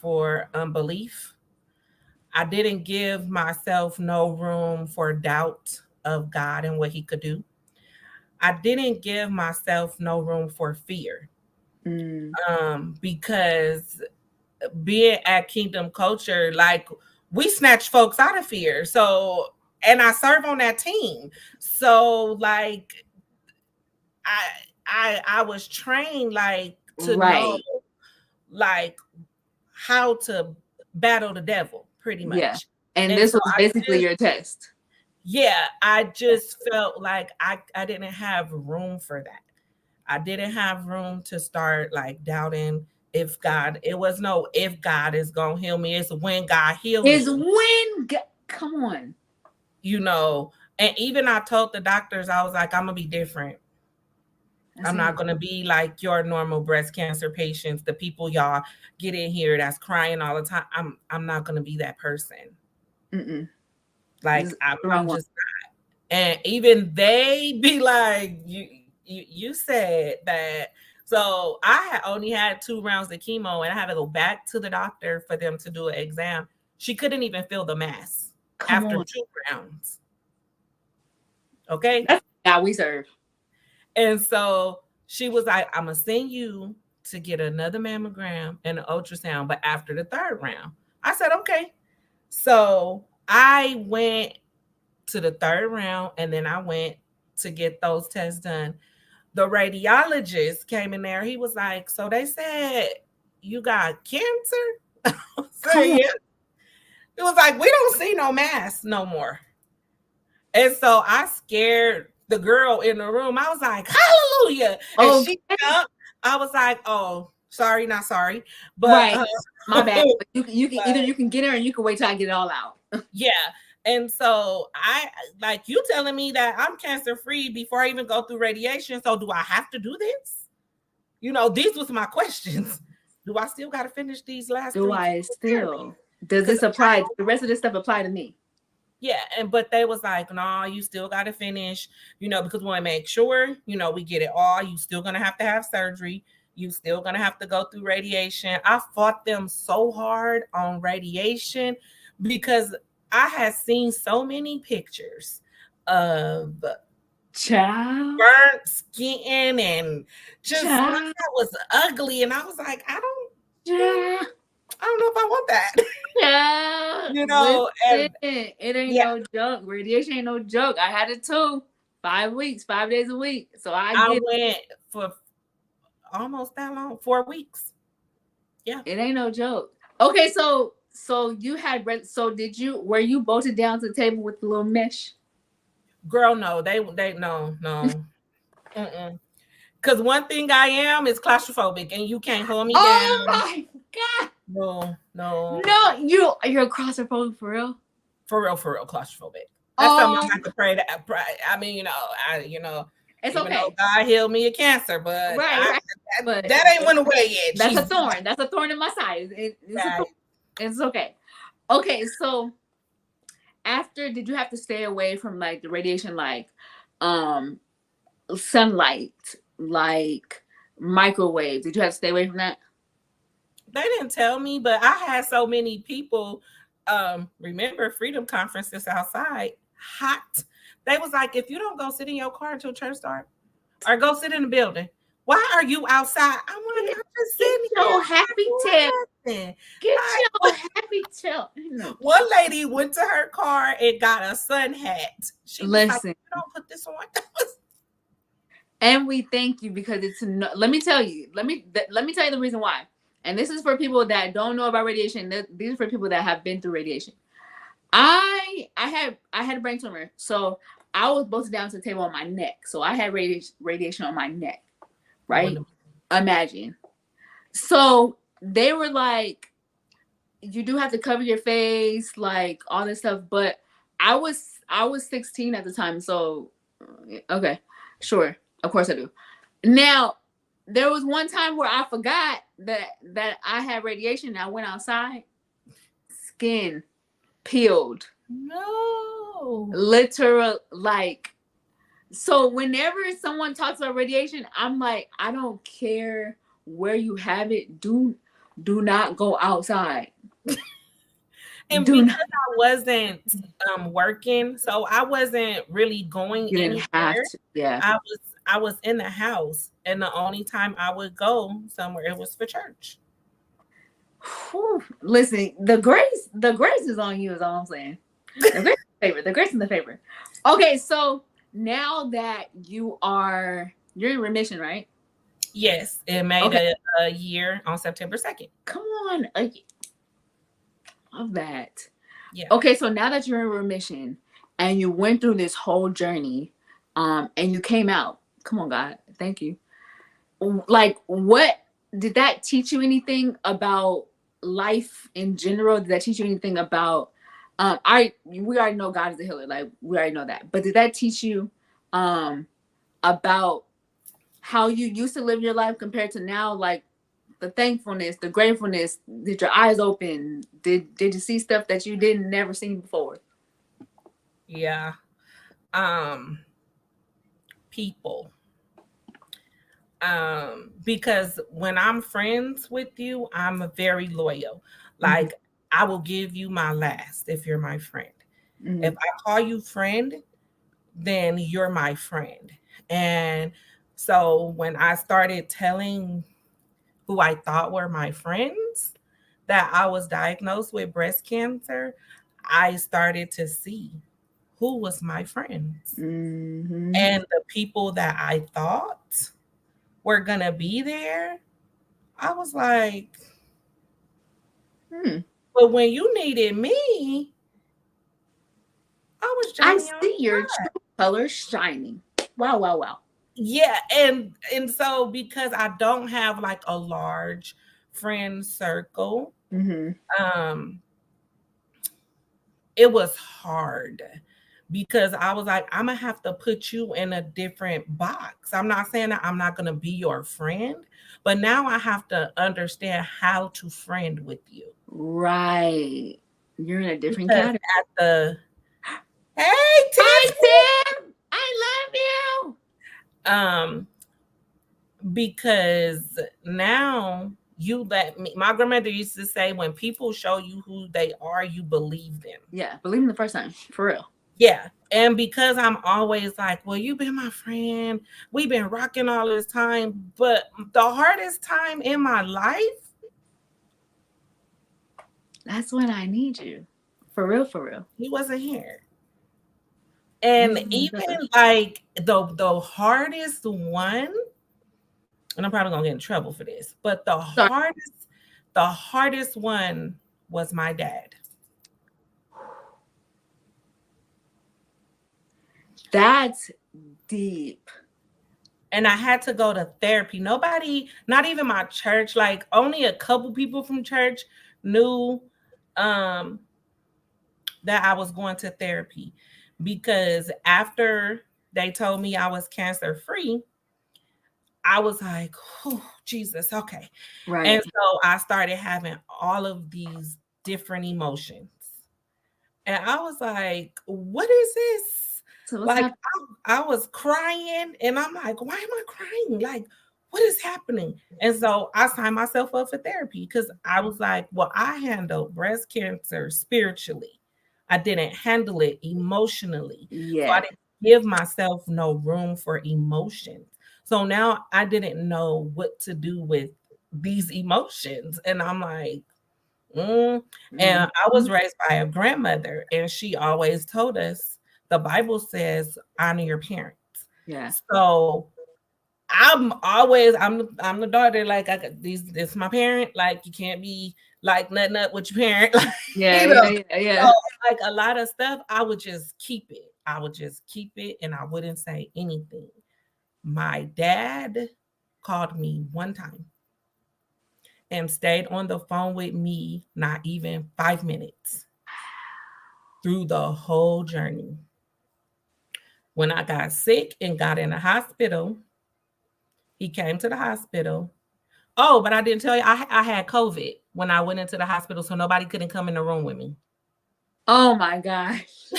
for unbelief. I didn't give myself no room for doubt of God and what He could do. I didn't give myself no room for fear, Mm, because being at Kingdom Culture, like, we snatch folks out of fear. So, and I serve on that team. So, like, I I was trained, like, to know, right. like, how to battle the devil pretty Yeah. much. And And this so was I basically just, your test. yeah, I just felt like I didn't have room for that. I didn't have room to start, like, doubting if God, it was no if God is going to heal me. It's when God heal Is me, when. Come on. you know. And even I told the doctors, I was like, I'm going to be different. That's I'm it. not going to be like your normal breast cancer patients, the people y'all get in here that's crying all the time. I'm not going to be that person. Mm-mm. This Like, is I'm the wrong I'm one. just, and even they be like, you said that, So I had only had 2 rounds of chemo, and I had to go back to the doctor for them to do an exam. She couldn't even feel the mass Come after on. 2 rounds. Okay. That's the God we serve. And so she was like, I'm going to send you to get another mammogram and an ultrasound, but after the 3rd round. I said, okay. So I went to the 3rd round, and then I went to get those tests done. The radiologist came in there. He was like, so they said you got cancer? So Come on. yeah. It was like, we don't see no mass no more. And so I scared the girl in the room. I was like, hallelujah. And Oh, she jumped. I was like, oh, sorry, not sorry. But right. My bad. But you can either but you can get her and you can wait till I get it all out. yeah. And so I like you telling me that I'm cancer free before I even go through radiation. So do I have to do this? These was my questions. Do I still got to finish these last Do 3 I chemotherapies? still? Does Because this apply? Does the rest of this stuff apply to me? yeah, but they was like, no, you still got to finish, because we want to make sure, we get it all. You still gonna have to have surgery. You still gonna have to go through radiation. I fought them so hard on radiation because I had seen so many pictures of Child. burnt skin and just stuff Child. that was ugly, and I was like, Child. I don't know if I want that. Child. And Listen, it ain't yeah, no joke. Radiation ain't no joke. I had it too. 5 weeks, 5 days a week. So I I get went for almost that long, 4 weeks. Yeah. it. Ain't no joke. Okay, so you had so did you were you bolted down to the table with the little mesh? Girl, no, they no. Mm-mm. Because one thing I am is claustrophobic, and you can't hold me Oh down. my god. No, No, you're claustrophobic for real? for real, claustrophobic. That's something I Oh, have to pray to. I mean, it's even though okay. God healed me of cancer, but Right. But that ain't went away yet. that's a Jesus, thorn. That's a thorn in my side. It's a thorn. right. It's okay. Okay, so after did you have to stay away from like the radiation, like um sunlight, like microwave? Did you have to stay away from that? They didn't tell me, but I had so many people. Remember freedom conferences outside, hot. They was like, if you don't go sit in your car until church start, or go sit in the building. Why are you outside? I'm like, I'm just Get sitting here your happy not tail. doing nothing. Get your Like, happy tail. No. one lady went to her car and got a sun hat. She was like, Listen, you don't put this on. and we thank you because it's no, let me tell you. Let me tell you the reason why. And this is for people that don't know about radiation. These are for people that have been through radiation. I had a brain tumor, so I was bolted down to the table on my neck. So I had radiation on my neck, right? Imagine. So they were like, you do have to cover your face, like all this stuff. But I was 16 at the time, so okay, sure, of course I do. Now there was one time where I forgot that I had radiation. And I went outside, skin peeled, No. literal like. So whenever someone talks about radiation, I'm like, I don't care where you have it. Do not go outside. And Do because not. I wasn't working, so I wasn't really going You didn't have anywhere. to. Yeah. I was in the house, and the only time I would go somewhere it was for church. Whew. Listen, the grace is on you, is all I'm saying. The grace is the favor. The grace and the favor. Okay, so now that you're in remission, right? Yes, it made Okay. a year on September 2nd. Come on. Love that. Yeah. Okay, so now that you're in remission and you went through this whole journey, and you came out. Come on, God. Thank you. Like, what did that teach you anything about life in general? Did that teach you anything about we already know God is a healer, like we already know that. But did that teach you about how you used to live your life compared to now? Like the thankfulness, the gratefulness, did your eyes open? Did you see stuff that you didn't never seen before? Yeah. People. Because when I'm friends with you, I'm very loyal. Mm-hmm. Like, I will give you my last if you're my friend. If Mm-hmm. I call you friend, then you're my friend. And so when I started telling who I thought were my friends that I was diagnosed with breast cancer, I started to see who was my friends. Mm-hmm. And the people that I thought were going to be there, I was like, Hmm. but when you needed me, I was I Johnny on see the your spot. true colors shining. Wow, wow, wow. Yeah, and so because I don't have like a large friend circle, Mm-hmm. um it was hard because I was like, I'm gonna have to put you in a different box. I'm not saying that I'm not gonna be your friend, but now I have to understand how to friend with you. Right. You're in a different Because category. at the hey Hi, Tiffany, Tim. I love you. um, because now you let me. My grandmother used to say, when people show you who they are, you believe them. Yeah, believe me the first time. For real. Yeah. And because I'm always like, well, you've been my friend. We've been rocking all this time. But the hardest time in my life, That's when I need you. For real, for real. he wasn't here. You And was in the even like the hardest one, and I'm probably gonna get in trouble for this, but Sorry. the hardest one was my dad. That's deep. And I had to go to therapy. Nobody, not even my church, like only a couple people from church knew um that I was going to therapy, because after they told me I was cancer free, I was like, oh, Jesus, okay. And Right. so I started having all of these different emotions. And I was like, what is this? So what's Like, happening? I was crying and I'm like, why am I crying? Like, what is happening? And so I signed myself up for therapy because I was like, well, I handled breast cancer spiritually. I didn't handle it emotionally. So I Yeah. didn't give myself no room for emotions. So now I didn't know what to do with these emotions. And I'm like, mm. And I Mm-hmm. was raised by a grandmother, and she always told us the Bible says honor your parents. Yeah. So I'm the daughter. Like, I got these, this my parent. Like, you can't be like nutting up with your parent. Like, Yeah, you know. yeah, yeah, So yeah. like a lot of stuff, I would just keep it. I would just keep it, and I wouldn't say anything. My dad called me one time and stayed on the phone with me not even 5 minutes through the whole journey. When I got sick and got in the hospital, he came to the hospital. Oh, but I didn't tell you, I had COVID when I went into the hospital, so nobody couldn't come in the room with me. Oh my gosh.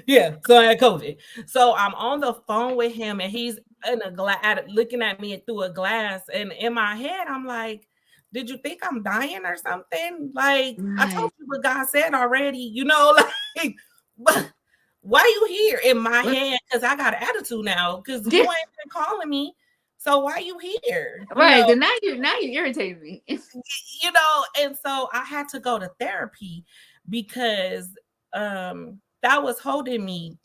Yeah, so I had COVID. So I'm on the phone with him, and he's in a glass, looking at me through a glass. And in my head, I'm like, "Did you think I'm dying or something? Like, I told Right. you what God said already, you know, like, but why you here in my What? head? Because I got an attitude now. Because you Yeah. ain't been calling me, so why you here? You Right. know, Then now you irritate me. you know. And so I had to go to therapy because that was holding me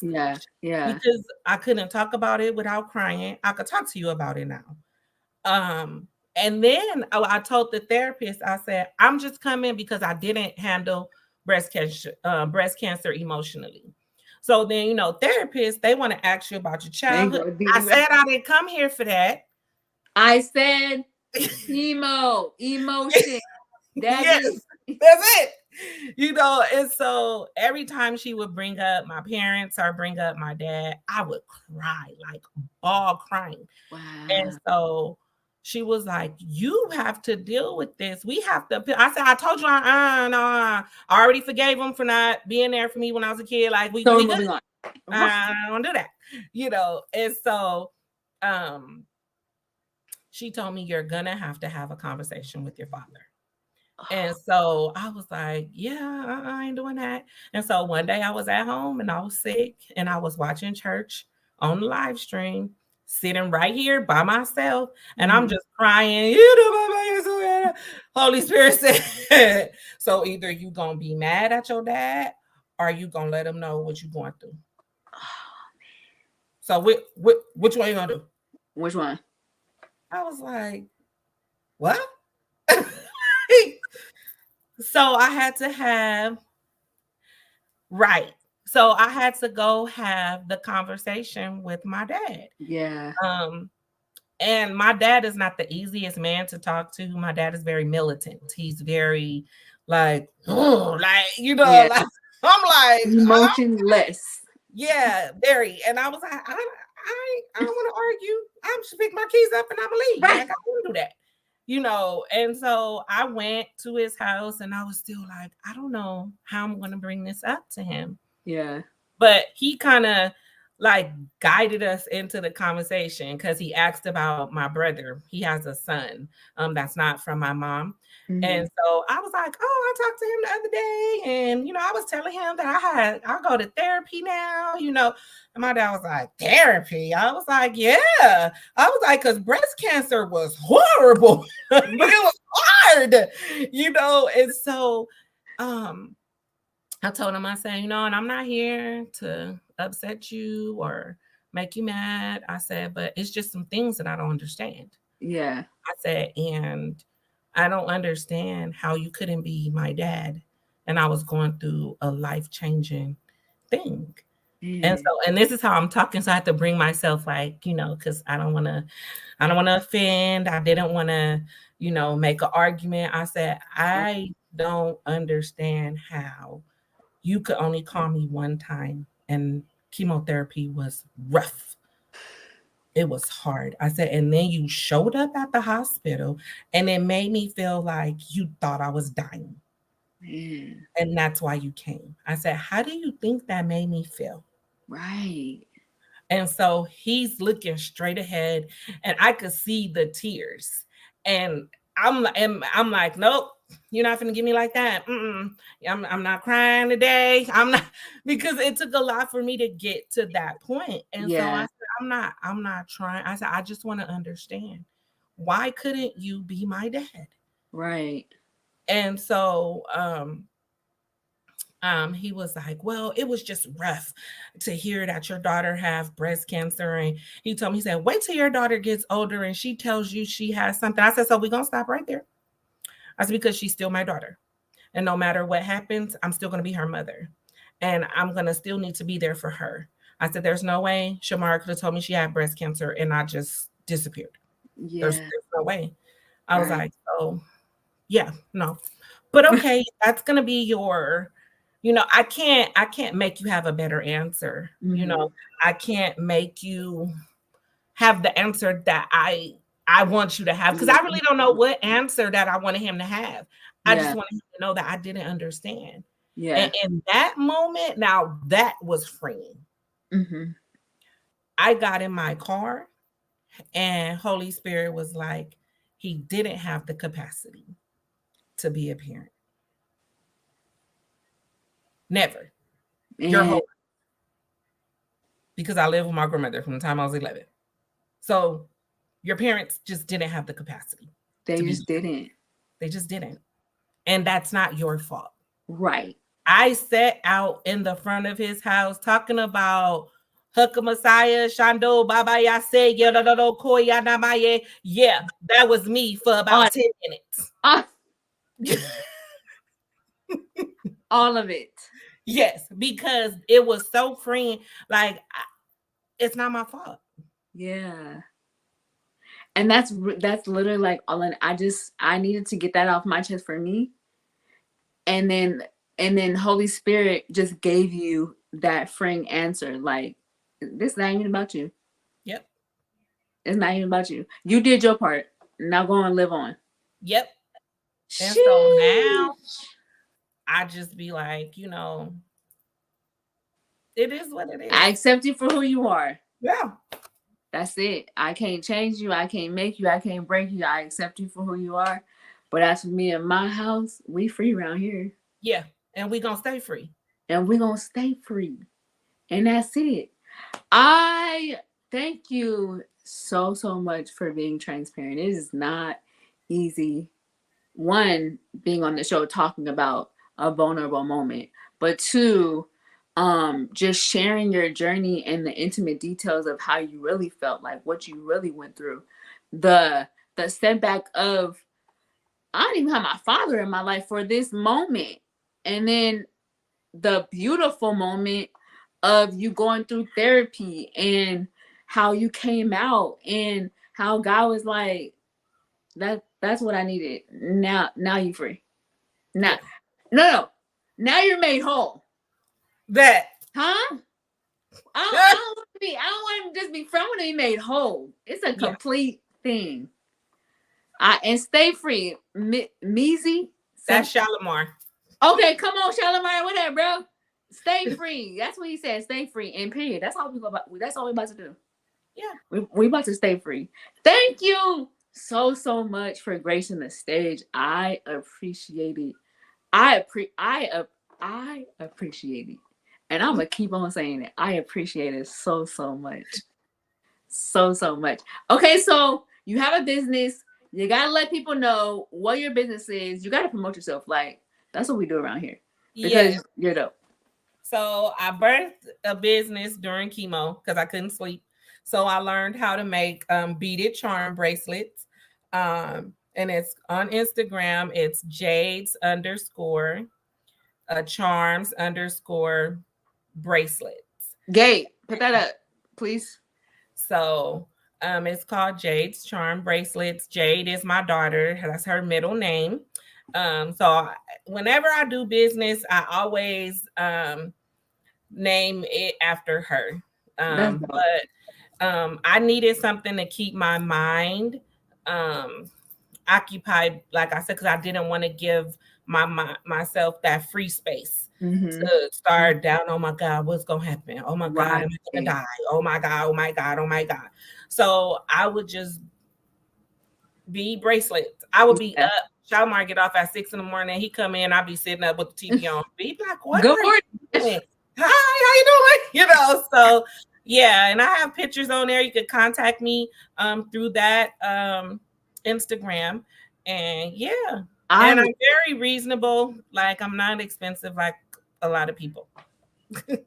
Yeah. hostage, Yeah. because I couldn't talk about it without crying. I could talk to you about it now. And then I told the therapist, I said, I'm just coming because I didn't handle breast cancer emotionally. So then, therapists, they want to ask you about your They childhood. go I deep. said I didn't come here for that. I said emotion. That's Yes, it. that's it. And so every time she would bring up my parents or bring up my dad, I would cry, like all crying. And Wow. so she was like, "You have to deal with this. We have to." I said, "I told you, no, I already forgave him for not being there for me when I was a kid. Like, we So we're we good. moving on. I don't do that." And so um, she told me you're gonna have to have a conversation with your father. And so I was like, yeah, I ain't doing that. And so one day I was at home and I was sick and I was watching church on the live stream, sitting right here by myself, and I'm just crying. Holy Spirit said, so either you gonna be mad at your dad or you gonna let him know what you going through. So which one you gonna do? Which one? I was like, what? So I had to have right. So I had to go have the conversation with my dad. Yeah. And my dad is not the easiest man to talk to. My dad is very militant. He's very like, oh, like, Yeah. like I'm like, Emotionless. yeah, very. And I was like, I don't want to argue. I'm just pick my keys up and I'm gonna leave. Right. Like I don't do that. And so I went to his house and I was still like, I don't know how I'm gonna bring this up to him. Yeah. But he kind of like guided us into the conversation because he asked about my brother. He has a son that's not from my mom. And so I was like, oh, I talked to him the other day. And, I was telling him that I go to therapy now, And my dad was like, therapy? I was like, yeah. I was like, because breast cancer was horrible. It was hard, And so I told him, I said, and I'm not here to upset you or make you mad. I said, but it's just some things that I don't understand. Yeah. I said, and I don't understand how you couldn't be my dad. And I was going through a life-changing thing. And this is how I'm talking. So I have to bring myself because I don't want to offend. I didn't want to, make an argument. I said, I don't understand how you could only call me one time and chemotherapy was rough. It was hard. I said, and then you showed up at the hospital and it made me feel like you thought I was dying. And that's why you came. I said, how do you think that made me feel? Right. And so he's looking straight ahead and I could see the tears. And I'm like, nope, you're not gonna give me like that. I'm not crying today. I'm not, because it took a lot for me to get to that point. And so I said, I'm not trying. I said, I just want to understand, why couldn't you be my dad? Right. And so he was like, well, it was just rough to hear that your daughter have breast cancer. And he told me, he said, wait till your daughter gets older and she tells you she has something. I said, so we're going to stop right there. I said, because she's still my daughter. And no matter what happens, I'm still going to be her mother. And I'm going to still need to be there for her. I said, there's no way Shamara could have told me she had breast cancer and I just disappeared. Yeah. There's no way. I was like, oh, yeah, no. But okay, that's going to be your, I can't make you have a better answer. I can't make you have the answer that I want you to have, because I really don't know what answer that I wanted him to have. I just wanted him to know that I didn't understand. Yeah. And in that moment, now that was freeing. I got in my car and Holy Spirit was like, he didn't have the capacity to be a parent. Never. Your whole life. Because I lived with my grandmother from the time I was 11. So your parents just didn't have the capacity. They just didn't. They just didn't. And that's not your fault. Right. I sat out in the front of his house talking about Hukka Messiah, Shando, Baba Yase, Yadado Koya Namaye. Yeah, that was me for about 10 minutes. All of it. Yes, because it was so freeing. Like, it's not my fault. Yeah. And that's literally like all I needed to get that off my chest for me. And then Holy Spirit just gave you that freeing answer. Like, this is not even about you. Yep. It's not even about you. You did your part. Now go and live on. Yep. And so now I just be like, it is what it is. I accept you for who you are. Yeah. That's it. I can't change you. I can't make you. I can't break you. I accept you for who you are. But as for me and my house, we free around here. Yeah, and we gonna stay free. And we gonna stay free. And that's it. I thank you so much for being transparent. It is not easy. One, being on the show talking about a vulnerable moment, but two, just sharing your journey and the intimate details of how you really felt, like what you really went through. The setback of, I don't even have my father in my life for this moment. And then the beautiful moment of you going through therapy and how you came out and how God was like, that's what I needed. Now you free. Now, Yeah, no. Now you're made whole. that. Huh? I don't want to be. I don't want him to just be from to be made whole. It's a Yeah, complete thing. And stay free, Measy. that's Shalimar. Okay, come on, Shalimar. Whatever, bro. Stay free. That's what he said. Stay free. And period. That's all we go about. That's all we about to do. Yeah. We about to stay free. Thank you so much for gracing the stage. I appreciate it. I appreciate it. And I'm gonna keep on saying it. I appreciate it so much. So much. Okay, so you have a business. You gotta let people know what your business is. You gotta promote yourself. Like, that's what we do around here. Yeah. Because you're dope. So I birthed a business during chemo because I couldn't sleep. So I learned how to make beaded charm bracelets. And it's on Instagram. It's Jades underscore charms underscore bracelets. Gabe, put that up, please. So it's called Jade's Charm Bracelets. Jade is my daughter. That's her middle name. Whenever I do business, I always name it after her. That's dope. But I needed something to keep my mind occupied, like I said, because I didn't want to give myself that free space Mm-hmm. to start down. Oh my God, what's gonna happen? Oh my God, Right. am I gonna die? Oh my God, oh my God, oh my God. So I would just be bracelets. I would be Yeah. up. Shalimar get off at 6 in the morning. He come in, I'll be sitting up with the TV on. Be like, what Good are you morning. doing? Hi, how you doing? So yeah, and I have pictures on there. You could contact me through that Instagram. And yeah. I And I'm very reasonable. Like I'm not expensive like a lot of people.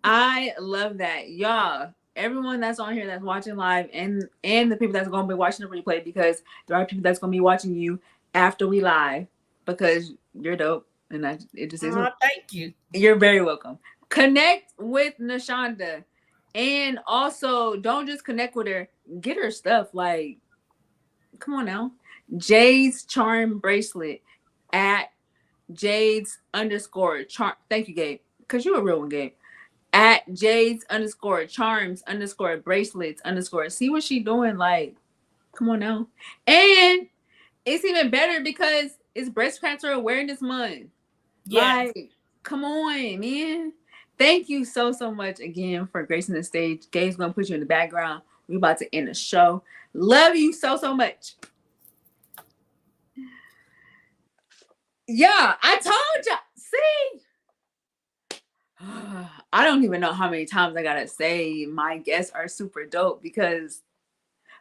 I love that, y'all. Everyone that's on here that's watching live, and the people that's gonna be watching the replay, because there are people that's gonna be watching you after we live, because you're dope, and that it just is. Oh, thank you. You're very welcome. Connect with Nashonda, and also don't just connect with her. Get her stuff. Like, come on now. Jade's Charm Bracelet at Jade's underscore charm. Thank you, Gabe, because you a real one, Gabe. At Jade's underscore charms underscore bracelets underscore. See what she doing? Like, come on now. And it's even better because it's Breast Cancer Awareness Month. Yes. Like, come on, man. Thank you so much again for gracing the stage. Gabe's gonna put you in the background. We about to end the show. Love you so much. Yeah, I told you. See, I don't even know how many times I gotta say my guests are super dope, because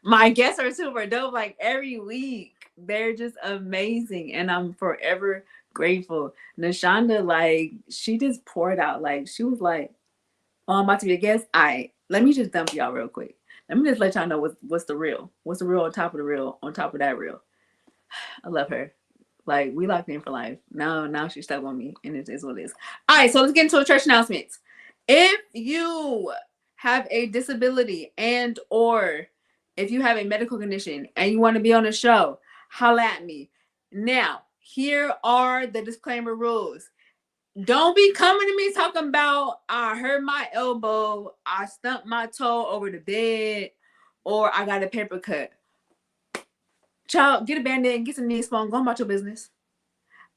my guests are super dope. Like every week, they're just amazing, and I'm forever grateful. Nashonda, like, she just poured out. Like, she was like, "Oh, I'm about to be a guest. Let me just dump y'all real quick. Let me just let y'all know what's the real. What's the real on top of the real on top of that real." I love her. Like, we locked in for life. Now she's stuck on me, and it is what it is. All right, so let's get into a church announcements. If you have a disability, and or if you have a medical condition and you want to be on the show, holla at me. Now, here are the disclaimer rules. Don't be coming to me talking about I hurt my elbow, I stumped my toe over the bed, or I got a paper cut. Child, get a band-aid and get some knee spawn. Go about your business.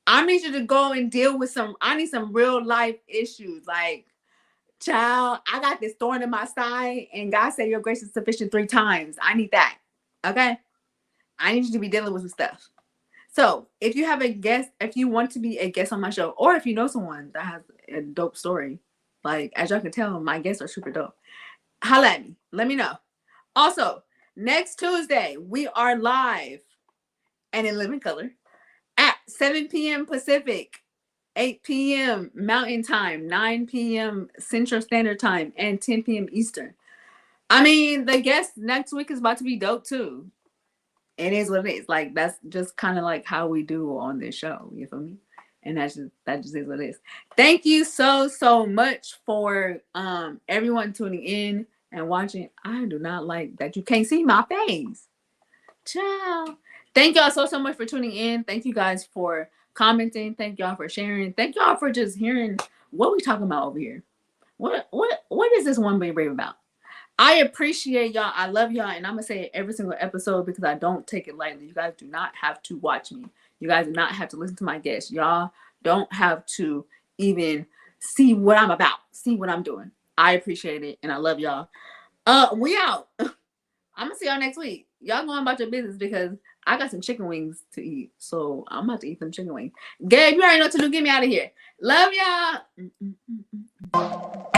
I need you to go and deal with I need some real life issues. Like, Child, I got this thorn in my side, and God said your grace is sufficient 3 times. I need that. Okay? I need you to be dealing with some stuff. So if you have a guest, if you want to be a guest on my show, or if you know someone that has a dope story, like as y'all can tell, my guests are super dope. Holla at me. Let me know. Also, next Tuesday, we are live and in living color at 7 p.m. Pacific, 8 p.m. Mountain Time, 9 p.m. Central Standard Time, and 10 p.m. Eastern. I mean, the guest next week is about to be dope too. It is what it is. Like that's just kind of like how we do on this show. You feel me? And that just is what it is. Thank you so much for everyone tuning in and watching. I do not like that you can't see my face. Ciao. Thank y'all so much for tuning in. Thank you guys for commenting. Thank y'all for sharing. Thank y'all for just hearing what we talking about over here. What is this one being brave about? I appreciate y'all. I love y'all. And I'm going to say it every single episode because I don't take it lightly. You guys do not have to watch me. You guys do not have to listen to my guests. Y'all don't have to even see what I'm about, see what I'm doing. I appreciate it. And I love y'all. We out. I'm going to see y'all next week. Y'all going about your business because I got some chicken wings to eat. So I'm about to eat some chicken wings. Gabe, you already know what to do. Get me out of here. Love y'all.